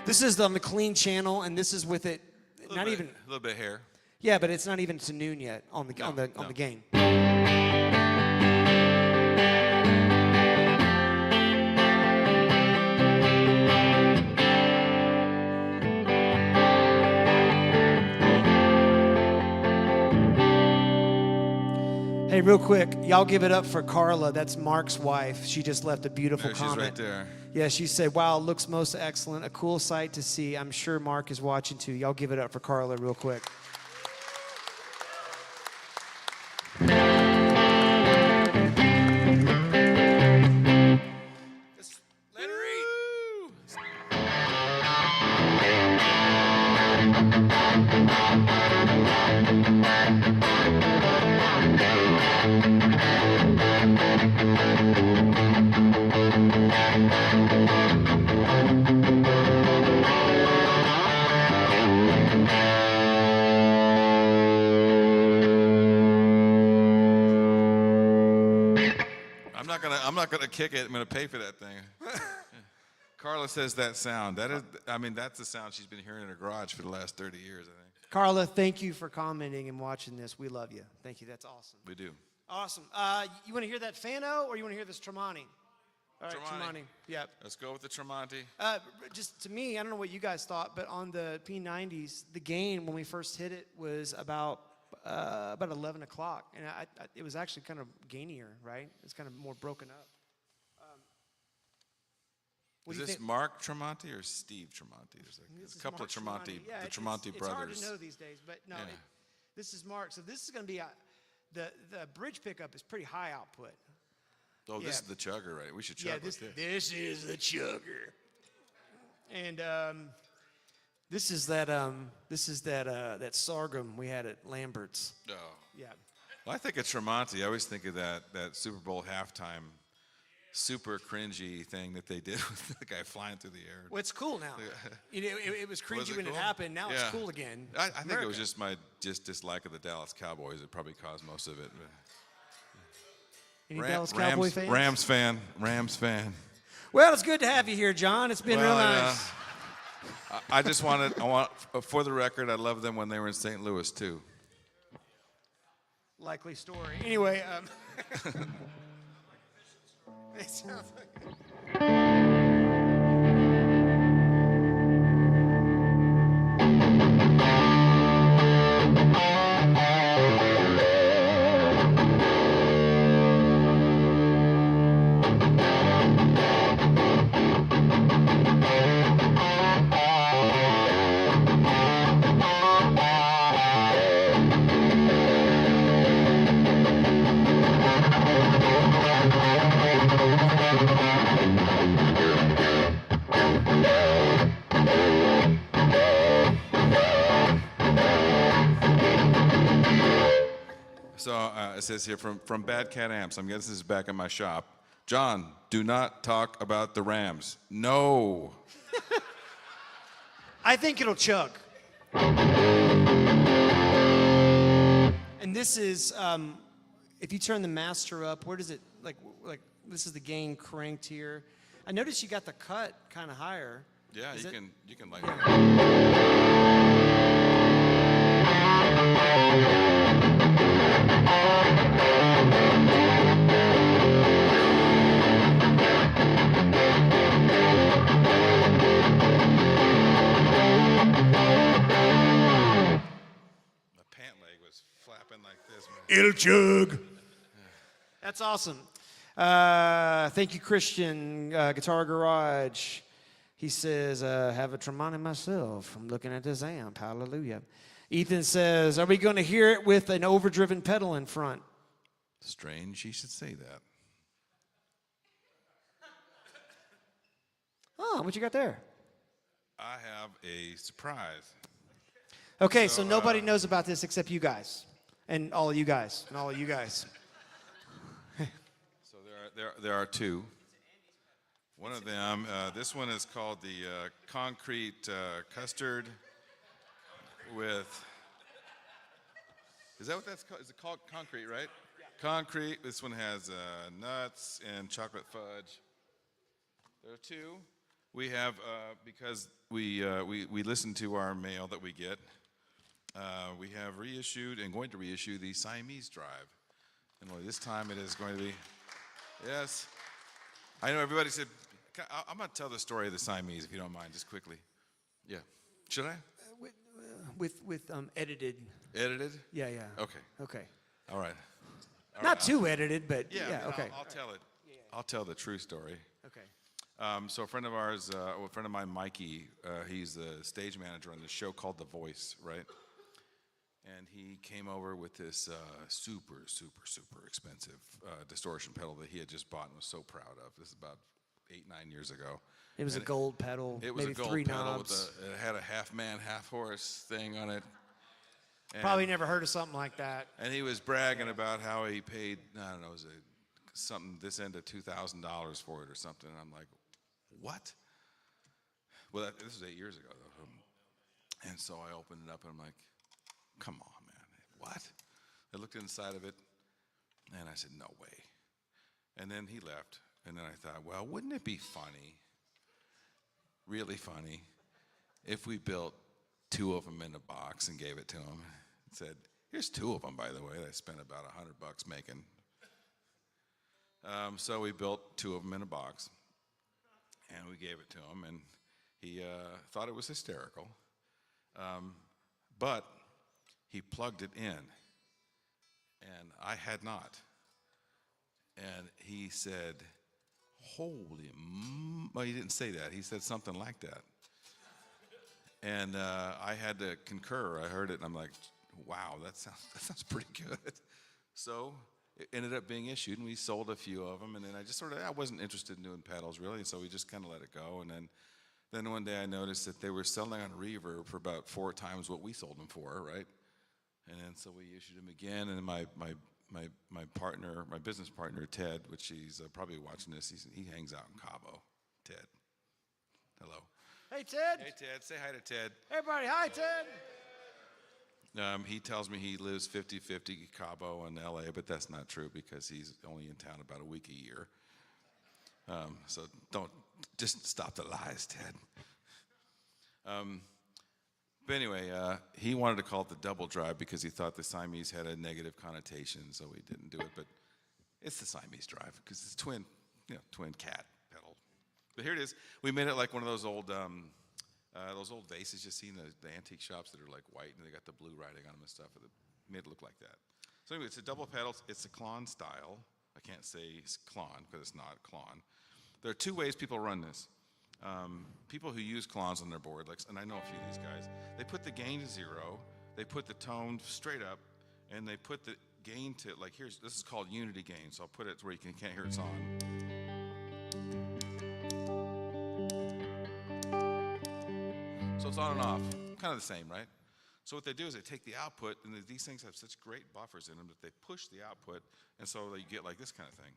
Speaker 1: This is on the clean channel, and this is with it. Not even
Speaker 2: a little bit hair.
Speaker 1: Yeah, but it's not even to noon yet on the gain. Hey, real quick, y'all give it up for Carla. That's Mark's wife. She just left a beautiful comment.
Speaker 2: She's right there.
Speaker 1: Yeah, she said, wow, looks most excellent. A cool sight to see. I'm sure Mark is watching too. Y'all give it up for Carla real quick.
Speaker 2: Just let her eat. I'm not going to kick it. I'm going to pay for that thing. Carla says that sound. That is, I mean, that's the sound she's been hearing in her garage for the last 30 years, I think.
Speaker 1: Carla, thank you for commenting and watching this. We love you. Thank you. That's awesome.
Speaker 2: We do.
Speaker 1: Awesome. You want to hear that Fano or you want to hear this Tremonti? All right, Tremonti. Yep.
Speaker 2: Let's go with the Tremonti.
Speaker 1: Just to me, I don't know what you guys thought, but on the P90s, the gain when we first hit it was about 11 o'clock, and it was actually kind of gainier, right? It's kind of more broken up.
Speaker 2: Is this Mark Tremonti or Steve Tremonti? There's a couple of Tremonti,
Speaker 1: yeah,
Speaker 2: the Tremonti brothers.
Speaker 1: It's hard to know these days, but no, this is Mark. So this is going to be the bridge pickup is pretty high output.
Speaker 2: Oh, this is the chugger, right? We should chug with this.
Speaker 1: This is the chugger, and this is that sorghum we had at Lambert's.
Speaker 2: Oh,
Speaker 1: yeah.
Speaker 2: Well, I think of Tremonti. I always think of that Super Bowl halftime. Super cringy thing that they did with the guy flying through the air.
Speaker 1: Well, it's cool now. It was cringy when it happened. Now it's cool again.
Speaker 2: I think it was just my dislike of the Dallas Cowboys that probably caused most of it.
Speaker 1: Any Dallas Cowboy fans?
Speaker 2: Rams fan.
Speaker 1: Well, it's good to have you here, John. It's been real nice.
Speaker 2: I want for the record, I loved them when they were in St. Louis too.
Speaker 1: Likely story. Anyway. It sounds like
Speaker 2: It says here from Bad Cat Amps. I'm guessing this is back in my shop. John, do not talk about the Rams. No.
Speaker 1: I think it'll chug. And this is, if you turn the master up, where does it, like this is the gain cranked here. I noticed you got the cut kind of higher.
Speaker 2: Yeah, you can like
Speaker 1: It'll chug. That's awesome. Thank you, Christian. Guitar Garage. He says, have a Tremonti myself. I'm looking at this amp. Hallelujah. Ethan says, are we going to hear it with an overdriven pedal in front?
Speaker 2: Strange he should say that.
Speaker 1: Oh, what you got there?
Speaker 2: I have a surprise.
Speaker 1: Okay, so nobody knows about this except you guys. And all of you guys. And all of you guys.
Speaker 2: So there are two. One of them, this one is called the concrete custard with, is that what that's called? Is it called concrete, right? Yeah. Concrete. This one has nuts and chocolate fudge. There are two. We have, because we listen to our mail that we get, we have reissued and going to reissue the Siamese drive. And this time it is going to be, yes. I know everybody said, I'm going to tell the story of the Siamese, if you don't mind, just quickly. Yeah. Should I?
Speaker 1: With edited.
Speaker 2: Edited?
Speaker 1: Yeah, yeah.
Speaker 2: Okay. All right.
Speaker 1: Not too edited, but yeah, okay.
Speaker 2: I'll tell it. I'll tell the true story.
Speaker 1: Okay.
Speaker 2: So a friend of ours, a friend of mine, Mikey, he's the stage manager on this show called The Voice, right? And he came over with this super expensive distortion pedal that he had just bought and was so proud of. This is about 8-9 years ago.
Speaker 1: It was a gold pedal.
Speaker 2: It was
Speaker 1: maybe
Speaker 2: a gold
Speaker 1: 3
Speaker 2: pedal
Speaker 1: knobs.
Speaker 2: it had a half man, half horse thing on it. And
Speaker 1: Probably never heard of something like that.
Speaker 2: And he was bragging about how he paid, I don't know, was it something this end of $2,000 for it or something. And I'm like, what? Well, this was 8 years ago, though. And so I opened it up and I'm like, come on, man. What? I looked inside of it and I said, no way. And then he left. And then I thought, well, wouldn't it be funny, really funny, if we built 2 of them in a box and gave it to him? And said, here's 2 of them, by the way, that I spent about $100 making. So we built 2 of them in a box, and we gave it to him, and he thought it was hysterical. But he plugged it in, and I had not. And he said, well, he didn't say that. He said something like that. And I had to concur. I heard it, and I'm like, wow, that sounds pretty good. So it ended up being issued, and we sold a few of them. And then I wasn't interested in doing pedals, really, so we just kind of let it go. And then one day I noticed that they were selling on Reverb for about 4 times what we sold them for, right? And then so we issued them again, and my partner, my business partner, Ted, which he's probably watching this, he hangs out in Cabo. Ted, hello.
Speaker 1: Hey, Ted.
Speaker 2: Hey, Ted. Say hi to Ted.
Speaker 1: Hey, everybody. Hi, Ted.
Speaker 2: He tells me he lives 50-50 Cabo and L.A., but that's not true because he's only in town about a week a year. So just stop the lies, Ted. But anyway, he wanted to call it the double drive because he thought the Siamese had a negative connotation, so we didn't do it. But it's the Siamese drive because it's twin cat pedal. But here it is. We made it like one of those old vases you see in the antique shops that are like white and they got the blue writing on them and stuff. It made it look like that. So anyway, it's a double pedal. It's a Klon style. I can't say it's Klon because it's not Klon. There are 2 ways people run this. People who use Klons on their board, and I know a few of these guys, they put the gain to 0, they put the tone straight up, and they put the gain to, this is called unity gain, so I'll put it where you can't hear it's on. So it's on and off, kind of the same, right? So what they do is they take the output, and these things have such great buffers in them that they push the output, and so you get like this kind of thing.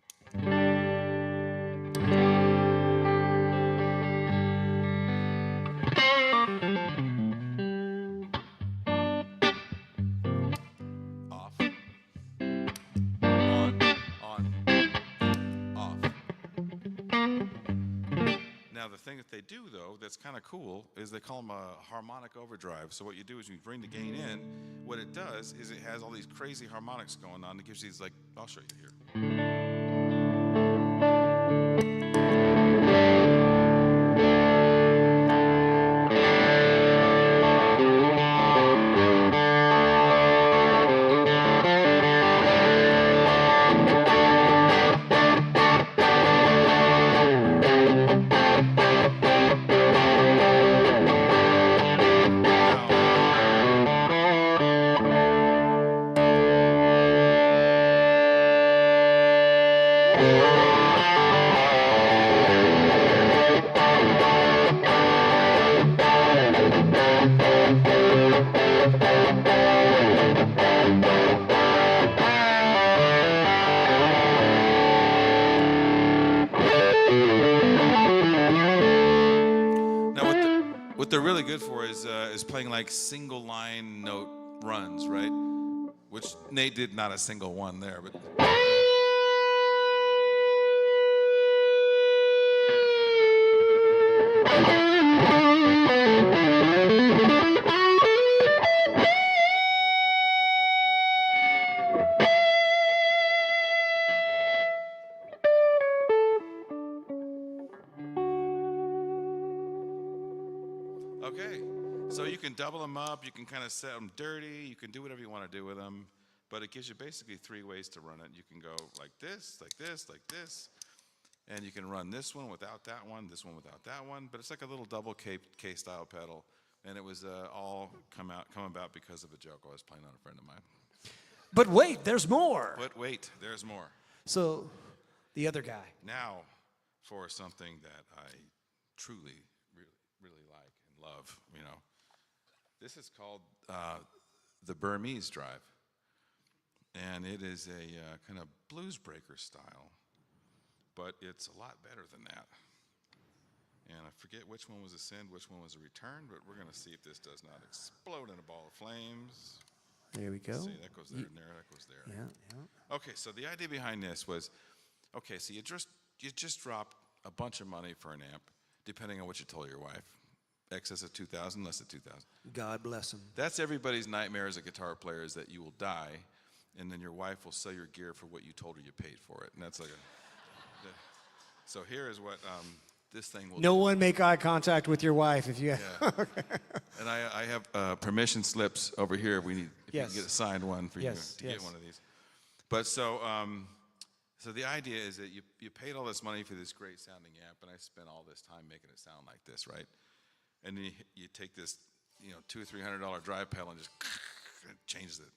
Speaker 2: Now, the thing that they do, though, that's kind of cool, is they call them a harmonic overdrive. So what you do is you bring the gain in. What it does is it has all these crazy harmonics going on. It gives you these, I'll show you here. What they're really good for is playing like single line note runs, right? Which Nate did not a single one there, but. Okay, so you can double them up, you can kind of set them dirty, you can do whatever you want to do with them, but it gives you basically 3 ways to run it. You can go like this, like this, like this, and you can run this one without that one, this one without that one, but it's like a little double K-style pedal, and it was all come about because of a joke I was playing on a friend of mine.
Speaker 1: But wait, there's more.
Speaker 2: But wait, there's more.
Speaker 1: So, the other guy.
Speaker 2: Now, for something that I truly, really like and love, This is called the Burmese drive. And it is a kind of blues breaker style, but it's a lot better than that. And I forget which one was a send, which one was a return, but we're going to see if this does not explode in a ball of flames.
Speaker 1: There we go.
Speaker 2: See, that goes there and there, that goes there.
Speaker 1: Yeah.
Speaker 2: Okay, so the idea behind this was Okay, so you just dropped a bunch of money for an amp, depending on what you told your wife. Excess of 2,000, less than 2,000.
Speaker 1: God bless him.
Speaker 2: That's everybody's nightmare as a guitar player, is that you will die, and then your wife will sell your gear for what you told her you paid for it. And that's like so here is what this thing will
Speaker 1: No
Speaker 2: do.
Speaker 1: one make eye contact with your wife if you.
Speaker 2: Yeah. And I have permission slips over here. If we need, if you
Speaker 1: Yes.
Speaker 2: can get a signed one for
Speaker 1: Yes,
Speaker 2: you to get one of these. But so the idea is that you paid all this money for this great sounding amp, and I spent all this time making it sound like this, right? And then you take this, $200 or $300 drive pedal and just it changes it,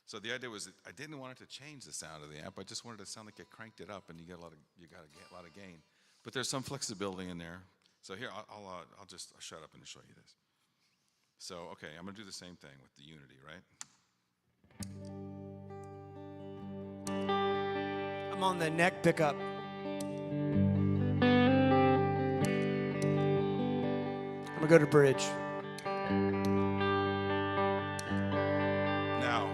Speaker 2: So the idea was that I didn't want it to change the sound of the amp. I just wanted it to sound like you cranked it up and you got a lot of gain. But there's some flexibility in there. So here I'll shut up and show you this. So okay, I'm gonna do the same thing with the Unity, right?
Speaker 1: I'm on the neck pickup. I'm gonna go to bridge.
Speaker 2: Now,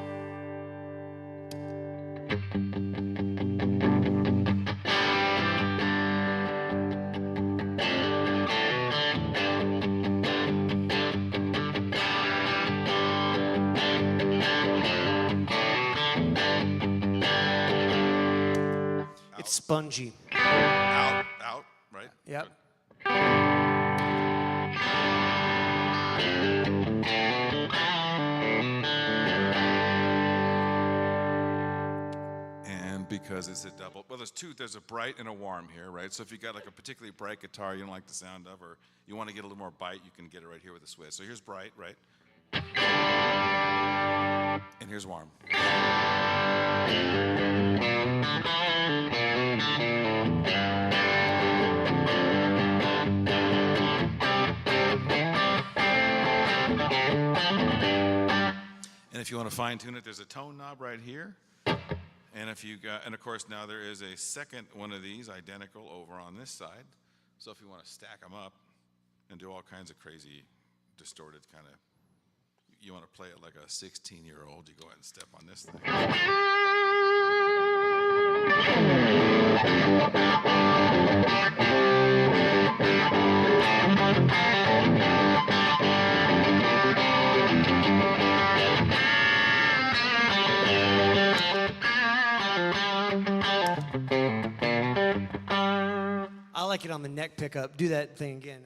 Speaker 1: It's spongy.
Speaker 2: out, right?
Speaker 1: Yep.
Speaker 2: And because it's a double, well, there's a bright and a warm here, right? So if you got like a particularly bright guitar you don't like the sound of, or you want to get a little more bite, you can get it right here with a switch. So here's bright, right? And here's warm. And if you want to fine tune it, there's a tone knob right here. And and of course now there is a second one of these identical over on this side. So if you want to stack them up and do all kinds of crazy distorted kind of, you want to play it like a 16-year-old, you go ahead and step on this thing.
Speaker 1: I like it on the neck pickup. Do that thing again.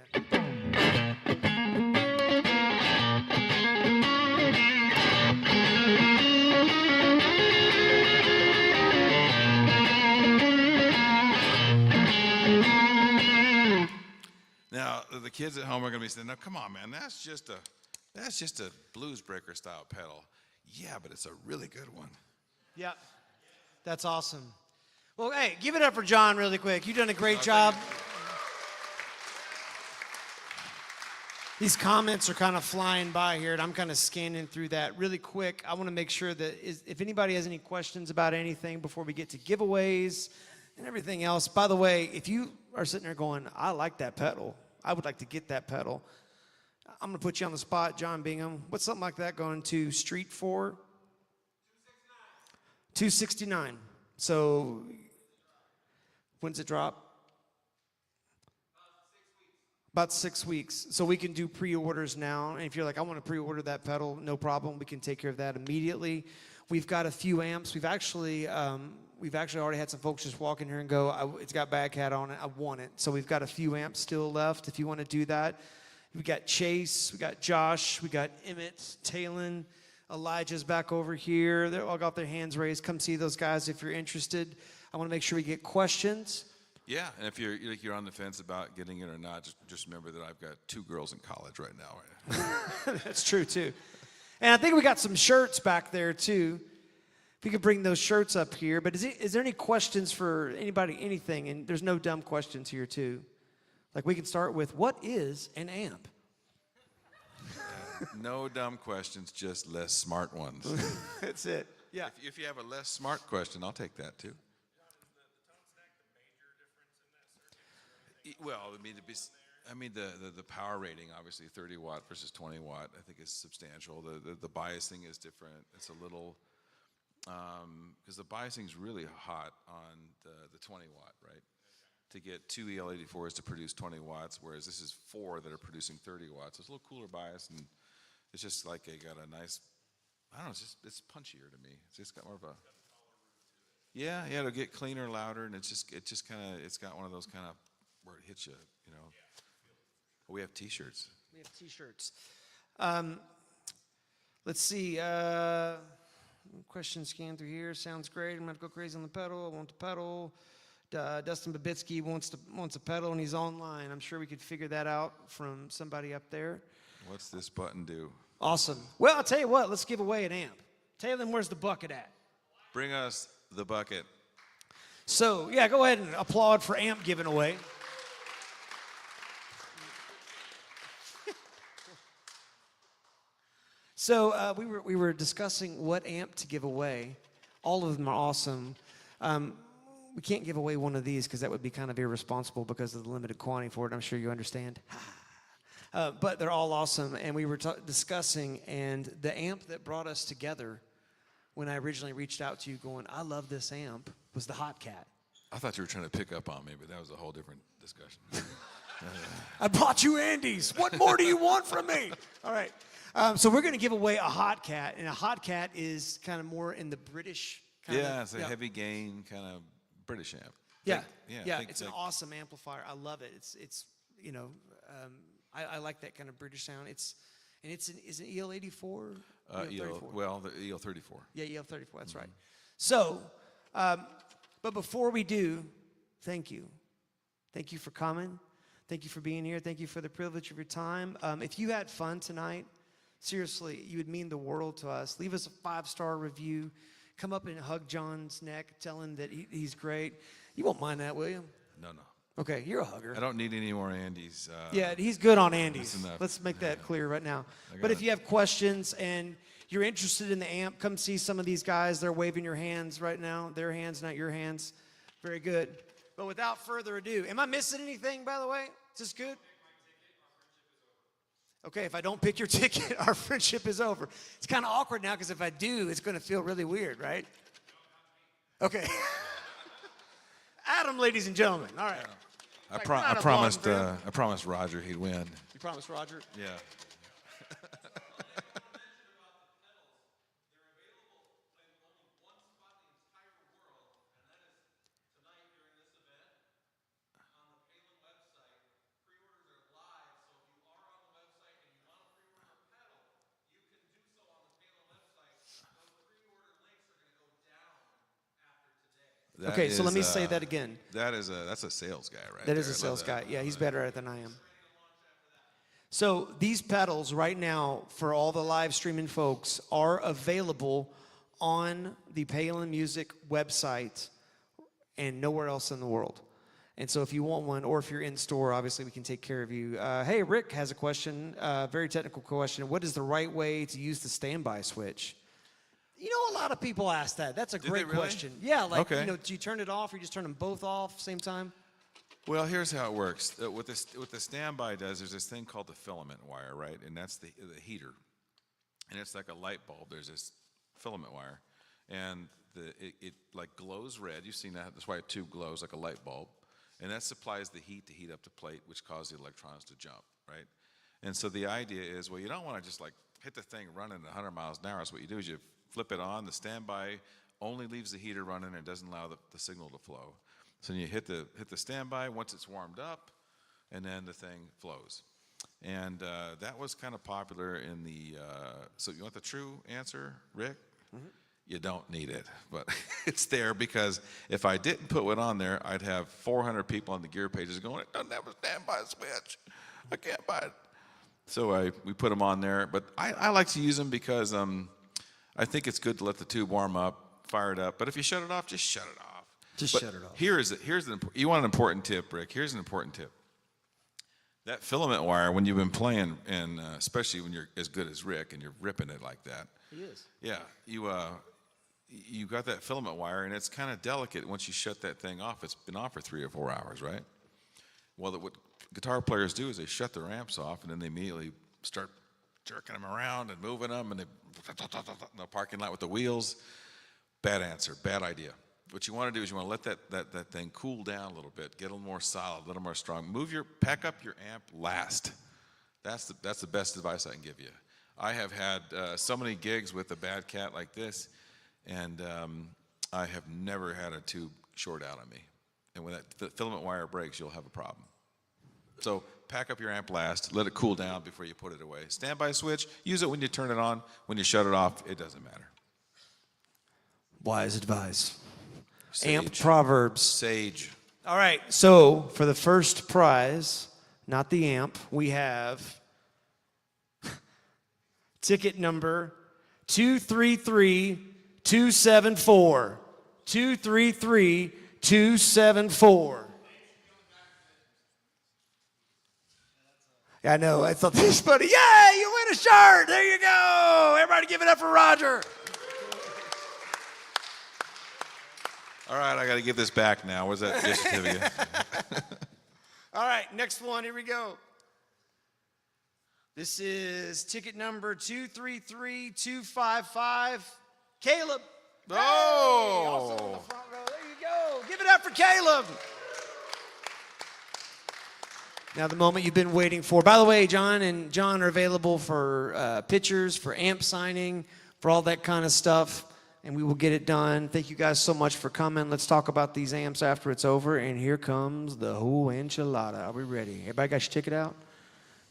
Speaker 2: Now the kids at home are going to be saying, "No, come on, man, that's just a blues breaker style pedal." Yeah, but it's a really good one.
Speaker 1: Yep. That's awesome. Well, hey, give it up for John really quick. You've done a great job. These comments are kind of flying by here, and I'm kind of scanning through that really quick. I want to make sure that if anybody has any questions about anything before we get to giveaways and everything else. By the way, if you are sitting there going, I like that pedal, I would like to get that pedal, I'm going to put you on the spot, John Bingham. What's something like that going to Street for? 269. So when's it drop? About 6 weeks. So we can do pre-orders now. And if you're like, I want to pre-order that pedal, no problem. We can take care of that immediately. We've got a few amps. We've actually already had some folks just walk in here and go, it's got Bad Cat on it. I want it. So we've got a few amps still left if you want to do that. We got Chase, we got Josh, we got Emmett, Palen, Elijah's back over here. They all got their hands raised. Come see those guys if you're interested. I want to make sure we get questions.
Speaker 2: Yeah, and if you're on the fence about getting it or not, just remember that I've got 2 girls in college right now. Right?
Speaker 1: That's true too. And I think we got some shirts back there too. If you could bring those shirts up here. But is there any questions for anybody, anything? And there's no dumb questions here too. Like we can start with, what is an amp?
Speaker 2: No dumb questions, just less smart ones.
Speaker 1: That's it. Yeah.
Speaker 2: If you have a less smart question, I'll take that too. Well, the power rating, obviously 30 watt versus 20 watt, I think is substantial. The biasing is different. It's a little, because the biasing's really hot on the 20 watt, right? To get 2 EL84s to produce 20 watts, whereas this is 4 that are producing 30 watts. It's a little cooler bias, and it's just like it got a nice, I don't know, it's punchier to me. It's just got more of a, yeah, it'll get cleaner, louder, and it's got one of those kind of where it hits you, you know. We have T-shirts.
Speaker 1: We have T-shirts. Let's see. Question scan through here. Sounds great. I'm going to go crazy on the pedal. I want the pedal. Dustin Babitsky wants a pedal, and he's online. I'm sure we could figure that out from somebody up there.
Speaker 2: What's this button do?
Speaker 1: Awesome. Well, I'll tell you what. Let's give away an amp. Taylor, where's the bucket at?
Speaker 2: Bring us the bucket.
Speaker 1: So, yeah, go ahead and applaud for amp giving away. So we were discussing what amp to give away. All of them are awesome. We can't give away one of these because that would be kind of irresponsible because of the limited quantity for it. I'm sure you understand. But they're all awesome. And we were discussing, and the amp that brought us together when I originally reached out to you going, I love this amp, was the Hot Cat.
Speaker 2: I thought you were trying to pick up on me, but that was a whole different discussion.
Speaker 1: I bought you Andes. What more do you want from me? All right. So we're going to give away a Hot Cat, and a Hot Cat is kind of more in the British kind of.
Speaker 2: Yeah, it's a heavy gain kind of British amp.
Speaker 1: Yeah, it's an awesome amplifier. I love it. It's you know, I like that kind of British sound. Is an EL84?
Speaker 2: Well, the EL34.
Speaker 1: Yeah, EL34. That's right. So, but before we do, thank you. Thank you for coming. Thank you for being here. Thank you for the privilege of your time. If you had fun tonight, seriously, you would mean the world to us. Leave us a 5-star review. Come up and hug John's neck. Tell him that he's great. You won't mind that, will you?
Speaker 2: No.
Speaker 1: Okay, you're a hugger.
Speaker 2: I don't need any more Andes.
Speaker 1: Yeah, he's good on Andes.
Speaker 2: That's enough.
Speaker 1: Let's make that clear right now. But if you have questions and you're interested in the amp, come see some of these guys. They're waving your hands right now. Their hands, not your hands. Very good. But without further ado, am I missing anything, by the way? Is this good? Okay, if I don't pick your ticket, our friendship is over. It's kind of awkward now because if I do, it's going to feel really weird, right? Okay. Adam, ladies and gentlemen. All right.
Speaker 2: I promised Roger he'd win.
Speaker 1: You promised Roger?
Speaker 2: Yeah.
Speaker 1: Okay, so let me say that again.
Speaker 2: That's a sales guy, right?
Speaker 1: That is a sales guy. Yeah, he's better at it than I am. So these pedals right now, for all the live streaming folks, are available on the Palen Music website and nowhere else in the world. And so if you want one, or if you're in store, obviously we can take care of you. Hey, Rick has a question, very technical question. What is the right way to use the standby switch? You know, a lot of people ask that. That's a great question. Yeah, like,
Speaker 2: okay.
Speaker 1: You know, do you turn it off or you just turn them both off same time?
Speaker 2: Well, here's how it works. What the standby does, there's this thing called the filament wire, right? And that's the heater. And it's like a light bulb. There's this filament wire. And it like glows red. You've seen that. That's why a tube glows like a light bulb. And that supplies the heat to heat up the plate, which causes the electrons to jump, right? And so the idea is, well, you don't want to just like hit the thing running at 100 miles an hour. So what you do is you flip it on. The standby only leaves the heater running and doesn't allow the signal to flow. So you hit the standby once it's warmed up, and then the thing flows. And that was kind of popular in the. So you want the true answer, Rick? Mm-hmm. You don't need it, but it's there because if I didn't put one on there, I'd have 400 people on the gear pages going, "It doesn't have a standby switch. I can't buy it." So we put them on there, but I like to use them because I think it's good to let the tube warm up, fire it up. But if you shut it off, just shut it off.
Speaker 1: Shut it off.
Speaker 2: You want an important tip, Rick. Here's an important tip. That filament wire, when you've been playing, and especially when you're as good as Rick and you're ripping it like that.
Speaker 1: He is.
Speaker 2: Yeah, you got that filament wire, and it's kind of delicate once you shut that thing off. It's been off for 3 or 4 hours, right? Well, what guitar players do is they shut their amps off, and then they immediately start jerking them around and moving them, and they in the parking lot with the wheels. Bad answer, bad idea. What you want to do is you want to let that thing cool down a little bit, get a little more solid, a little more strong. Pack up your amp last. That's the best advice I can give you. I have had so many gigs with a bad cat like this, and I have never had a tube short out on me. And when that filament wire breaks, you'll have a problem. So pack up your amp last, let it cool down before you put it away. Standby switch, use it when you turn it on. When you shut it off, it doesn't matter.
Speaker 1: Wise advice.
Speaker 2: Sage.
Speaker 1: Amp proverbs.
Speaker 2: Sage.
Speaker 1: All right, so for the first prize, not the amp, we have ticket number 233274. 233274. I know, I thought this was funny. Yay, you win a shirt. There you go. Everybody give it up for Roger.
Speaker 2: All right, I got to give this back now. Where's that gift certificate?
Speaker 1: All right, next one. Here we go. This is ticket number 233255. Caleb.
Speaker 2: Oh!
Speaker 1: Hey, also on the front row. There you go. Give it up for Caleb. Now, the moment you've been waiting for. By the way, John and John are available for pictures, for amp signing, for all that kind of stuff, and we will get it done. Thank you guys so much for coming. Let's talk about these amps after it's over, and here comes the whole enchilada. Are we ready? Everybody got your ticket out?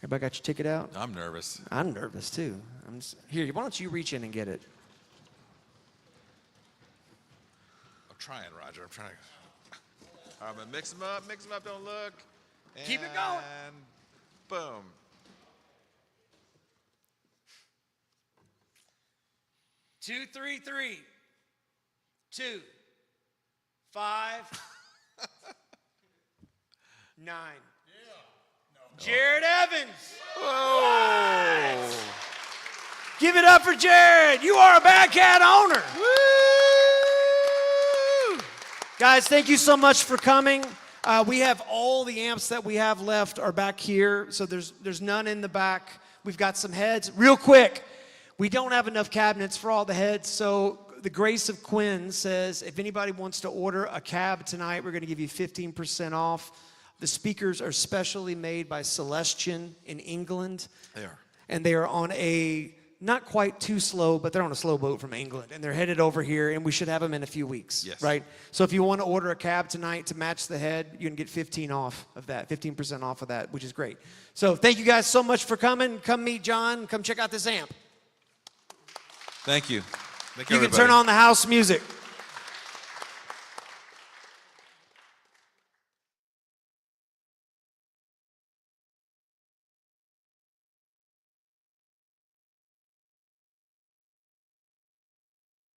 Speaker 1: Everybody got your ticket out?
Speaker 2: I'm nervous.
Speaker 1: I'm nervous, too. Here, why don't you reach in and get it?
Speaker 2: I'm trying, Roger. I'm trying. All right, I'm going to mix them up, don't look.
Speaker 1: Keep it going.
Speaker 2: And boom.
Speaker 1: Two, three, three, 2, 5, 9. Jared Evans.
Speaker 2: Whoa.
Speaker 1: Give it up for Jared. You are a Bad Cat owner.
Speaker 2: Woo!
Speaker 1: Guys, thank you so much for coming. We have all the amps that we have left are back here, so there's none in the back. We've got some heads. Real quick, we don't have enough cabinets for all the heads, so the Grace of Quinn says if anybody wants to order a cab tonight, we're going to give you 15% off. The speakers are specially made by Celestion in England.
Speaker 2: They are.
Speaker 1: And they are on a, not quite too slow, but they're on a slow boat from England. And they're headed over here, and we should have them in a few weeks.
Speaker 2: Yes.
Speaker 1: Right? So if you want to order a cab tonight to match the head, you can get 15% off of that, which is great. So thank you guys so much for coming. Come meet John. Come check out this amp.
Speaker 2: Thank you. Thank you,
Speaker 1: You can
Speaker 2: everybody.
Speaker 1: turn on the house music.